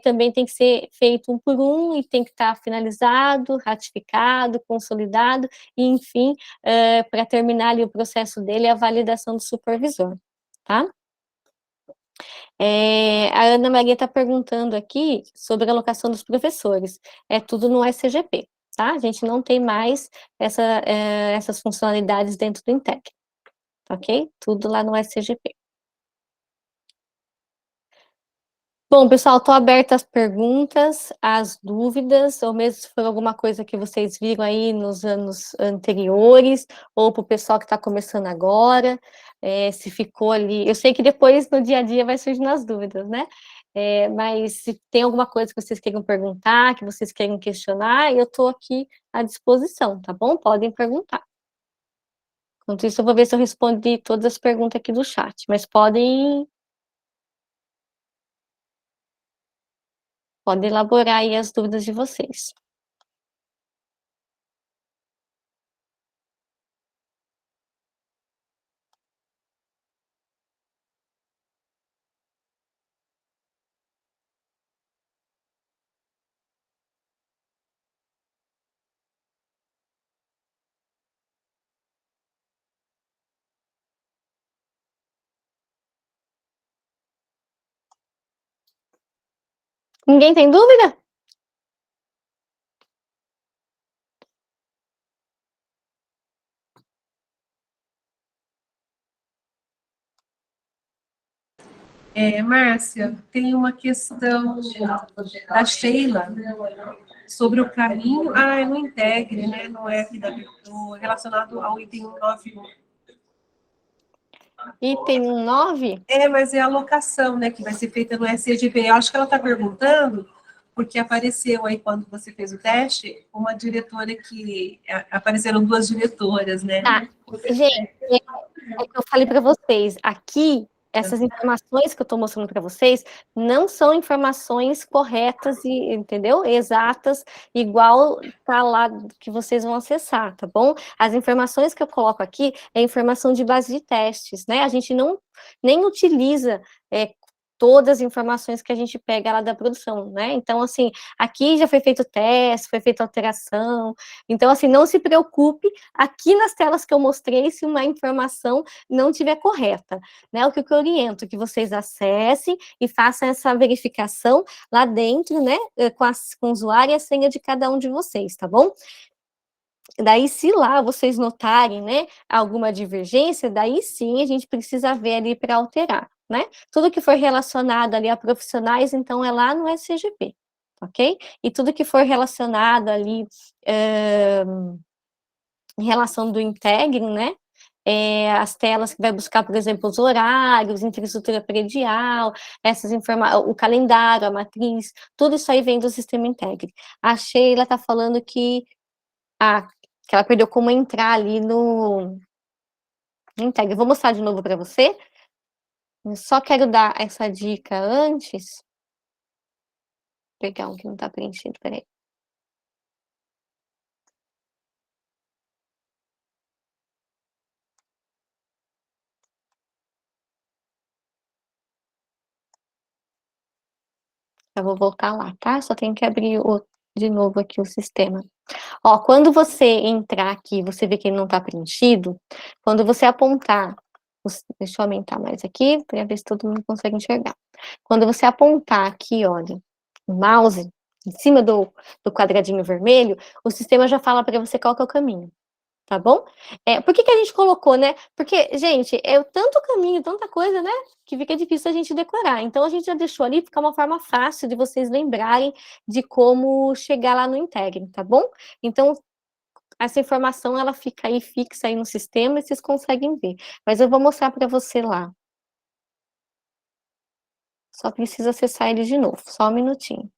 também tem que ser feito um por um e tem que estar finalizado, ratificado, consolidado, e enfim, para terminar ali o processo dele, a validação do supervisor, tá? A Ana Maria está perguntando aqui sobre a alocação dos professores. É tudo no SCGP, tá? A gente não tem mais essas funcionalidades dentro do Integ, ok? Tudo lá no SCGP. Bom, pessoal, estou aberta às perguntas, às dúvidas, ou mesmo se for alguma coisa que vocês viram aí nos anos anteriores, ou para o pessoal que está começando agora, se ficou ali. Eu sei que depois, no dia a dia, vai surgindo as dúvidas, né? Mas se tem alguma coisa que vocês queiram perguntar, que vocês queiram questionar, eu estou aqui à disposição, tá bom? Podem perguntar. Enquanto isso, eu vou ver se eu respondi todas as perguntas aqui do chat, mas podem elaborar aí as dúvidas de vocês. Ninguém tem dúvida? Márcia, tem uma questão da Sheila sobre o caminho. É no Integre, né? No relacionado ao item 191. Item 9? Mas é a alocação, né? Que vai ser feita no SCGP. Eu acho que ela está perguntando porque apareceu aí, quando você fez o teste, uma diretora que... Apareceram duas diretoras, né? Tá. Gente, é o que eu falei para vocês. Aqui, essas informações que eu estou mostrando para vocês não são informações corretas e, entendeu? Exatas, igual tá lá que vocês vão acessar, tá bom? As informações que eu coloco aqui é informação de base de testes, né? A gente não nem utiliza todas as informações que a gente pega lá da produção, né? Então, assim, aqui já foi feito teste, foi feita alteração. Então, assim, não se preocupe aqui nas telas que eu mostrei se uma informação não estiver correta, né? O que eu oriento que vocês acessem e façam essa verificação lá dentro, né? Com o usuário e a senha de cada um de vocês, tá bom? Daí, se lá vocês notarem, né, alguma divergência, daí sim a gente precisa ver ali para alterar, né? Tudo que for relacionado ali a profissionais, então é lá no SCGP, ok? E tudo que for relacionado ali em relação do Integre, né? As telas que vai buscar, por exemplo, os horários, infraestrutura predial, o calendário, a matriz, tudo isso aí vem do sistema Integre. A Sheila está falando que ela perdeu como entrar ali no Integre. Eu vou mostrar de novo para você. Eu só quero dar essa dica antes. Vou pegar um que não está preenchido, peraí. Eu vou voltar lá, tá? Só tenho que abrir de novo aqui o sistema. Ó, quando você entrar aqui, você vê que ele não está preenchido, quando você apontar, deixa eu aumentar mais aqui, para ver se todo mundo consegue enxergar. Quando você apontar aqui, olha, o mouse, em cima do quadradinho vermelho, o sistema já fala para você qual que é o caminho, tá bom? Por que a gente colocou, né? Porque, gente, é tanto caminho, tanta coisa, né? Que fica difícil a gente decorar. Então, a gente já deixou ali, fica uma forma fácil de vocês lembrarem de como chegar lá no Integre, tá bom? Então, essa informação, ela fica aí fixa aí no sistema e vocês conseguem ver. Mas eu vou mostrar para você lá. Só precisa acessar ele de novo, só um minutinho.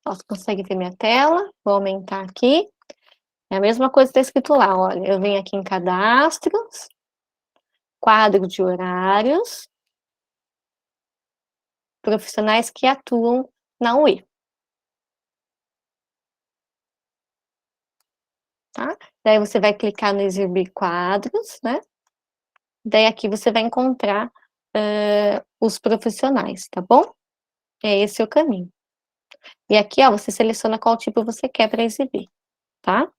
Você consegue ver minha tela? Vou aumentar aqui. É a mesma coisa que está escrito lá, olha. Eu venho aqui em cadastros, quadro de horários, profissionais que atuam na UE. Tá? Daí você vai clicar no exibir quadros, né? Daí aqui você vai encontrar os profissionais, tá bom? É esse o caminho. E aqui, ó, você seleciona qual tipo você quer para exibir, tá?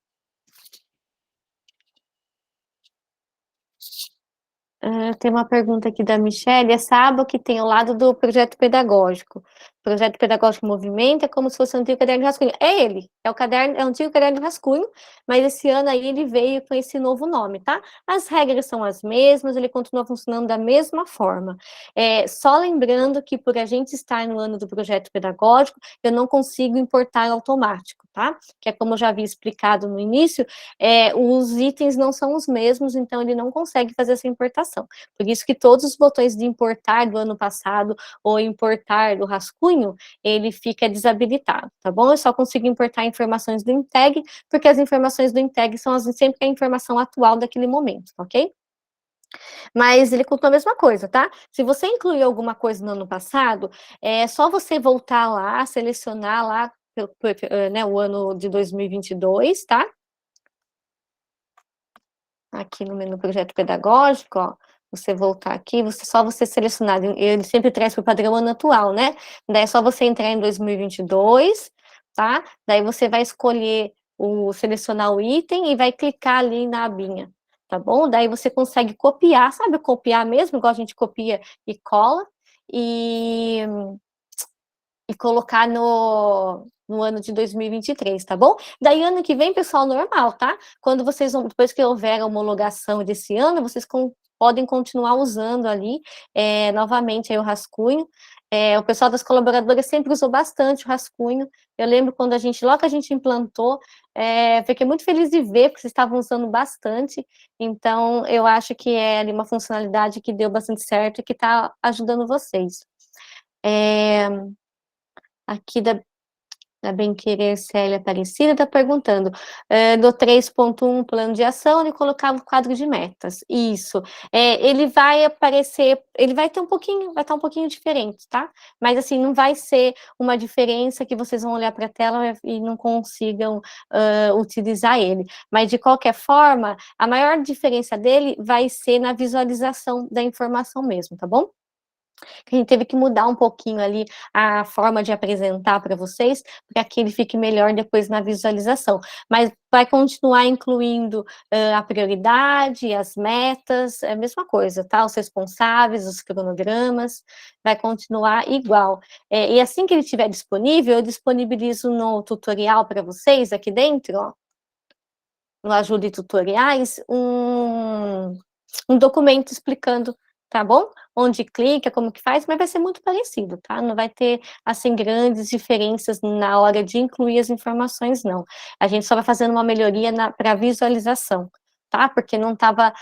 Tem uma pergunta aqui da Michelle, essa aba que tem ao lado do projeto pedagógico. Projeto pedagógico movimento é como se fosse um antigo caderno de rascunho. É ele, é o antigo caderno de rascunho, mas esse ano aí ele veio com esse novo nome, tá? As regras são as mesmas, ele continua funcionando da mesma forma. Só lembrando que por a gente estar no ano do projeto pedagógico, eu não consigo importar automático, tá? Que é como eu já havia explicado no início, os itens não são os mesmos, então ele não consegue fazer essa importação. Por isso que todos os botões de importar do ano passado ou importar do rascunho, ele fica desabilitado, tá bom? Eu só consigo importar informações do Integ, porque as informações do Integ são sempre a informação atual daquele momento, ok? Mas ele contou a mesma coisa, tá? Se você incluiu alguma coisa no ano passado, é só você voltar lá, selecionar lá, né, o ano de 2022, tá? Aqui no menu projeto pedagógico, ó, você voltar aqui, só você selecionar, ele sempre traz para o padrão ano atual, né? Daí é só você entrar em 2022, tá? Daí você vai escolher selecionar o item e vai clicar ali na abinha, tá bom? Daí você consegue copiar, sabe copiar mesmo, igual a gente copia e cola, e, e colocar no ano de 2023, tá bom? Daí ano que vem, pessoal, normal, tá? Quando vocês vão, depois que houver a homologação desse ano, vocês podem continuar usando ali novamente aí o rascunho. O pessoal das colaboradoras sempre usou bastante o rascunho. Eu lembro quando logo que a gente implantou, fiquei muito feliz de ver, porque vocês estavam usando bastante. Então, eu acho que é ali uma funcionalidade que deu bastante certo e que está ajudando vocês. É, aqui da Bem Querer Célia Aparecida está perguntando, do 3.1 plano de ação, ele colocava o quadro de metas. Isso. Ele vai aparecer, ele vai ter vai estar um pouquinho diferente, tá? Mas assim, não vai ser uma diferença que vocês vão olhar para a tela e não consigam utilizar ele. Mas de qualquer forma, a maior diferença dele vai ser na visualização da informação mesmo, tá bom? A gente teve que mudar um pouquinho ali a forma de apresentar para vocês, para que ele fique melhor depois na visualização. Mas vai continuar incluindo a prioridade, as metas, é a mesma coisa, tá? Os responsáveis, os cronogramas, vai continuar igual. E assim que ele estiver disponível, eu disponibilizo no tutorial para vocês aqui dentro, ó, no Ajude Tutoriais, um documento explicando, tá bom? Onde clica, como que faz, mas vai ser muito parecido, tá? Não vai ter, assim, grandes diferenças na hora de incluir as informações, não. A gente só vai fazendo uma melhoria para visualização, tá? Porque não tava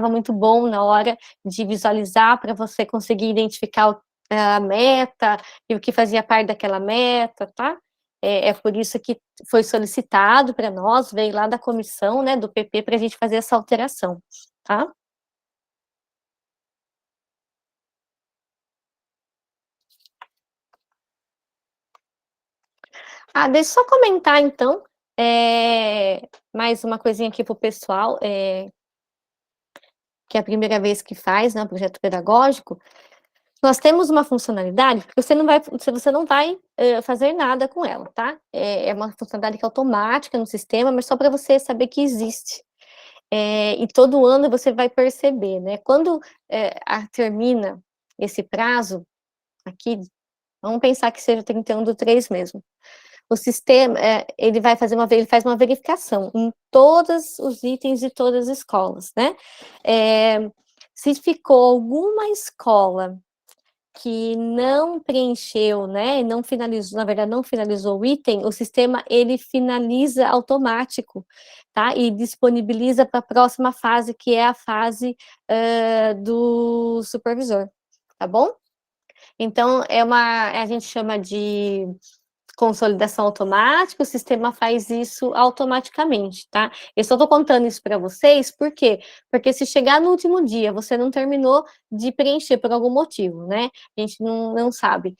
muito bom na hora de visualizar para você conseguir identificar a meta e o que fazia parte daquela meta, tá? É por isso que foi solicitado para nós, veio lá da comissão, né, do PP, para a gente fazer essa alteração, tá? Deixa eu só comentar, então, mais uma coisinha aqui para o pessoal, que é a primeira vez que faz, né, o projeto pedagógico. Nós temos uma funcionalidade, porque você não vai fazer nada com ela, tá? É uma funcionalidade que é automática no sistema, mas só para você saber que existe. E todo ano você vai perceber, né? Quando termina esse prazo aqui, vamos pensar que seja 31/3 mesmo. O sistema, ele faz uma verificação em todos os itens de todas as escolas, né? Se ficou alguma escola que não preencheu, né, não finalizou, na verdade, não finalizou o item, o sistema ele finaliza automático, tá? E disponibiliza para a próxima fase, que é a fase do supervisor, tá bom? Então, a gente chama de consolidação automática, o sistema faz isso automaticamente, tá? Eu só estou contando isso para vocês, por quê? Porque se chegar no último dia, você não terminou de preencher por algum motivo, né? A gente não sabe.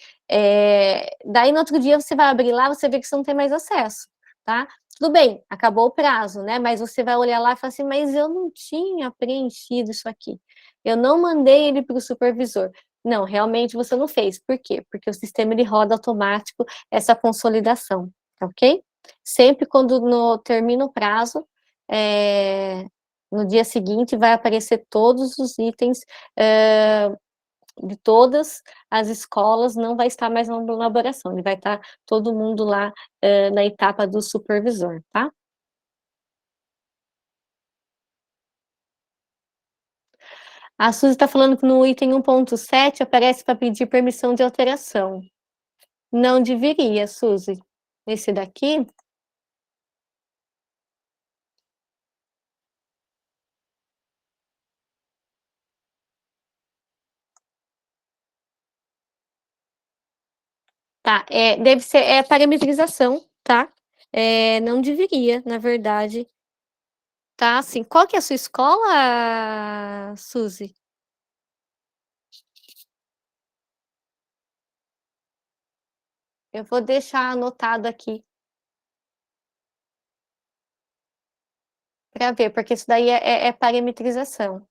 Daí no outro dia você vai abrir lá, você vê que você não tem mais acesso, tá? Tudo bem, acabou o prazo, né? Mas você vai olhar lá e falar assim, mas eu não tinha preenchido isso aqui. Eu não mandei ele para o supervisor. Não, realmente você não fez. Por quê? Porque o sistema ele roda automático essa consolidação, tá ok? Sempre quando termina o prazo, é, no dia seguinte vai aparecer todos os itens de todas as escolas, não vai estar mais na elaboração, ele vai estar todo mundo lá na etapa do supervisor, tá? A Suzy está falando que no item 1.7 aparece para pedir permissão de alteração. Não deveria, Suzy. Esse daqui, tá, deve ser, parametrização, tá? Não deveria, na verdade, tá? Assim, qual que é a sua escola, Suzy? Eu vou deixar anotado aqui para ver, porque isso daí é parametrização.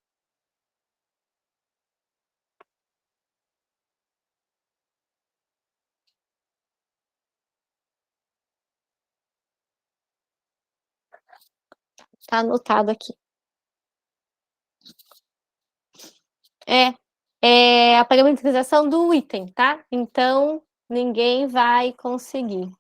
Tá anotado aqui. É a parametrização do item, tá? Então, ninguém vai conseguir.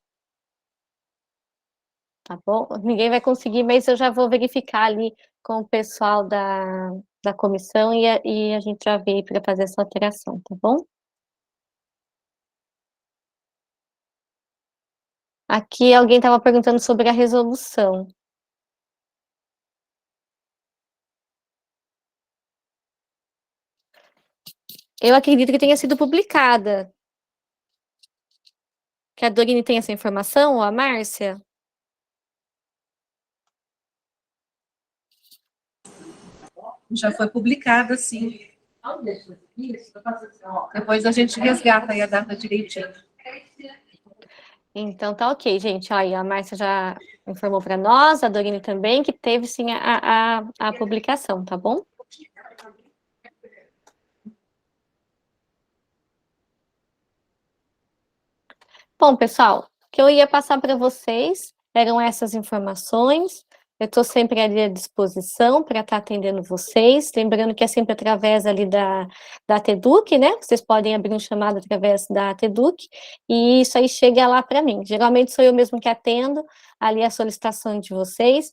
Tá bom? Ninguém vai conseguir, mas eu já vou verificar ali com o pessoal da comissão e a gente já vê para fazer essa alteração, tá bom? Aqui alguém estava perguntando sobre a resolução. Eu acredito que tenha sido publicada. Que a Dorine tem essa informação, ou a Márcia? Já foi publicada, sim. Depois a gente resgata aí a data direitinho. Então tá ok, gente. Aí a Márcia já informou para nós, a Dorine também, que teve sim a publicação, tá bom? Bom, pessoal, o que eu ia passar para vocês eram essas informações. Eu estou sempre ali à disposição para estar atendendo vocês. Lembrando que é sempre através ali da TEDUC, né? Vocês podem abrir um chamado através da TEDUC e isso aí chega lá para mim. Geralmente sou eu mesmo que atendo ali a solicitação de vocês.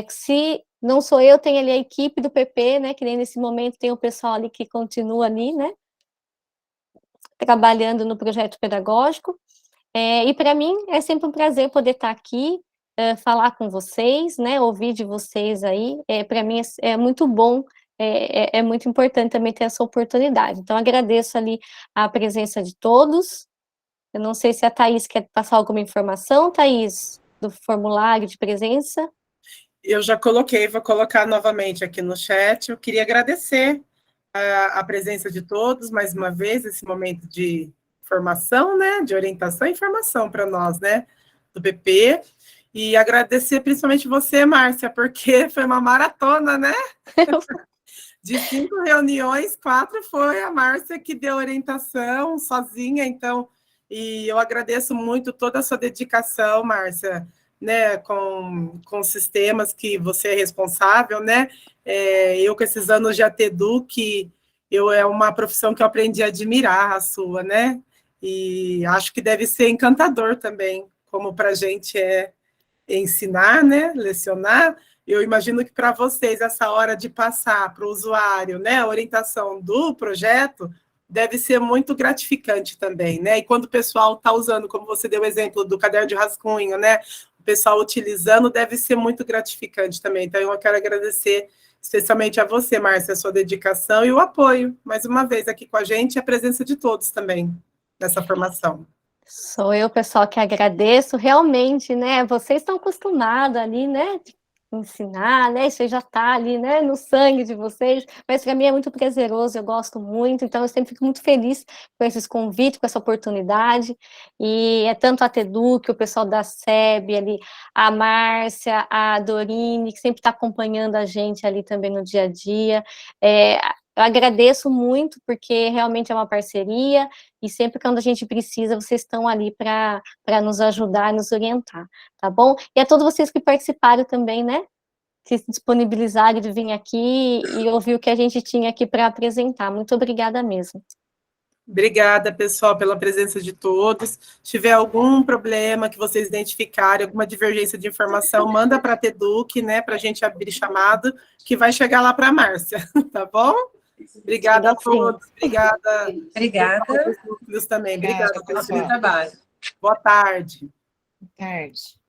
Se não sou eu, tem ali a equipe do PP, né? Que nem nesse momento tem o pessoal ali que continua ali, né? Trabalhando no projeto pedagógico. E para mim é sempre um prazer poder estar aqui, falar com vocês, né, ouvir de vocês aí, para mim é muito bom, é muito importante também ter essa oportunidade. Então, agradeço ali a presença de todos. Eu não sei se a Thaís quer passar alguma informação, Thaís, do formulário de presença. Eu já coloquei, vou colocar novamente aqui no chat. Eu queria agradecer a presença de todos, mais uma vez, esse momento de formação, né, de orientação e informação para nós, né, do PP, e agradecer principalmente você, Márcia, porque foi uma maratona, né? De 5 reuniões, 4 foi a Márcia que deu orientação sozinha, então, e eu agradeço muito toda a sua dedicação, Márcia, né, com sistemas que você é responsável, né? Eu com esses anos de ATEDU, que é uma profissão que eu aprendi a admirar a sua, né? E acho que deve ser encantador também, como para a gente é ensinar, né? Lecionar. Eu imagino que para vocês essa hora de passar para o usuário, né, a orientação do projeto deve ser muito gratificante também, né? E quando o pessoal está usando, como você deu o exemplo do caderno de rascunho, né? O pessoal utilizando deve ser muito gratificante também. Então, eu quero agradecer especialmente a você, Márcia, a sua dedicação e o apoio, mais uma vez, aqui com a gente, e a presença de todos também nessa formação. Sou eu, pessoal, que agradeço. Realmente, né? Vocês estão acostumados ali, né? Ensinar, né? Isso já está ali, né? No sangue de vocês. Mas para mim é muito prazeroso, eu gosto muito. Então eu sempre fico muito feliz com esses convites, com essa oportunidade. E é tanto a TEDUC, o pessoal da SEB ali, a Márcia, a Dorine, que sempre está acompanhando a gente ali também no dia a dia. Eu agradeço muito, porque realmente é uma parceria, e sempre quando a gente precisa, vocês estão ali para nos ajudar, nos orientar, tá bom? E a todos vocês que participaram também, né? Que se disponibilizaram de vir aqui e ouvir o que a gente tinha aqui para apresentar. Muito obrigada mesmo. Obrigada, pessoal, pela presença de todos. Se tiver algum problema que vocês identificarem, alguma divergência de informação, manda para a TEDUC, né, para a gente abrir chamado, que vai chegar lá para a Márcia, tá bom? Obrigada a todos. Obrigada. Obrigada. Também. Obrigada pelo seu trabalho. Boa tarde. Boa tarde.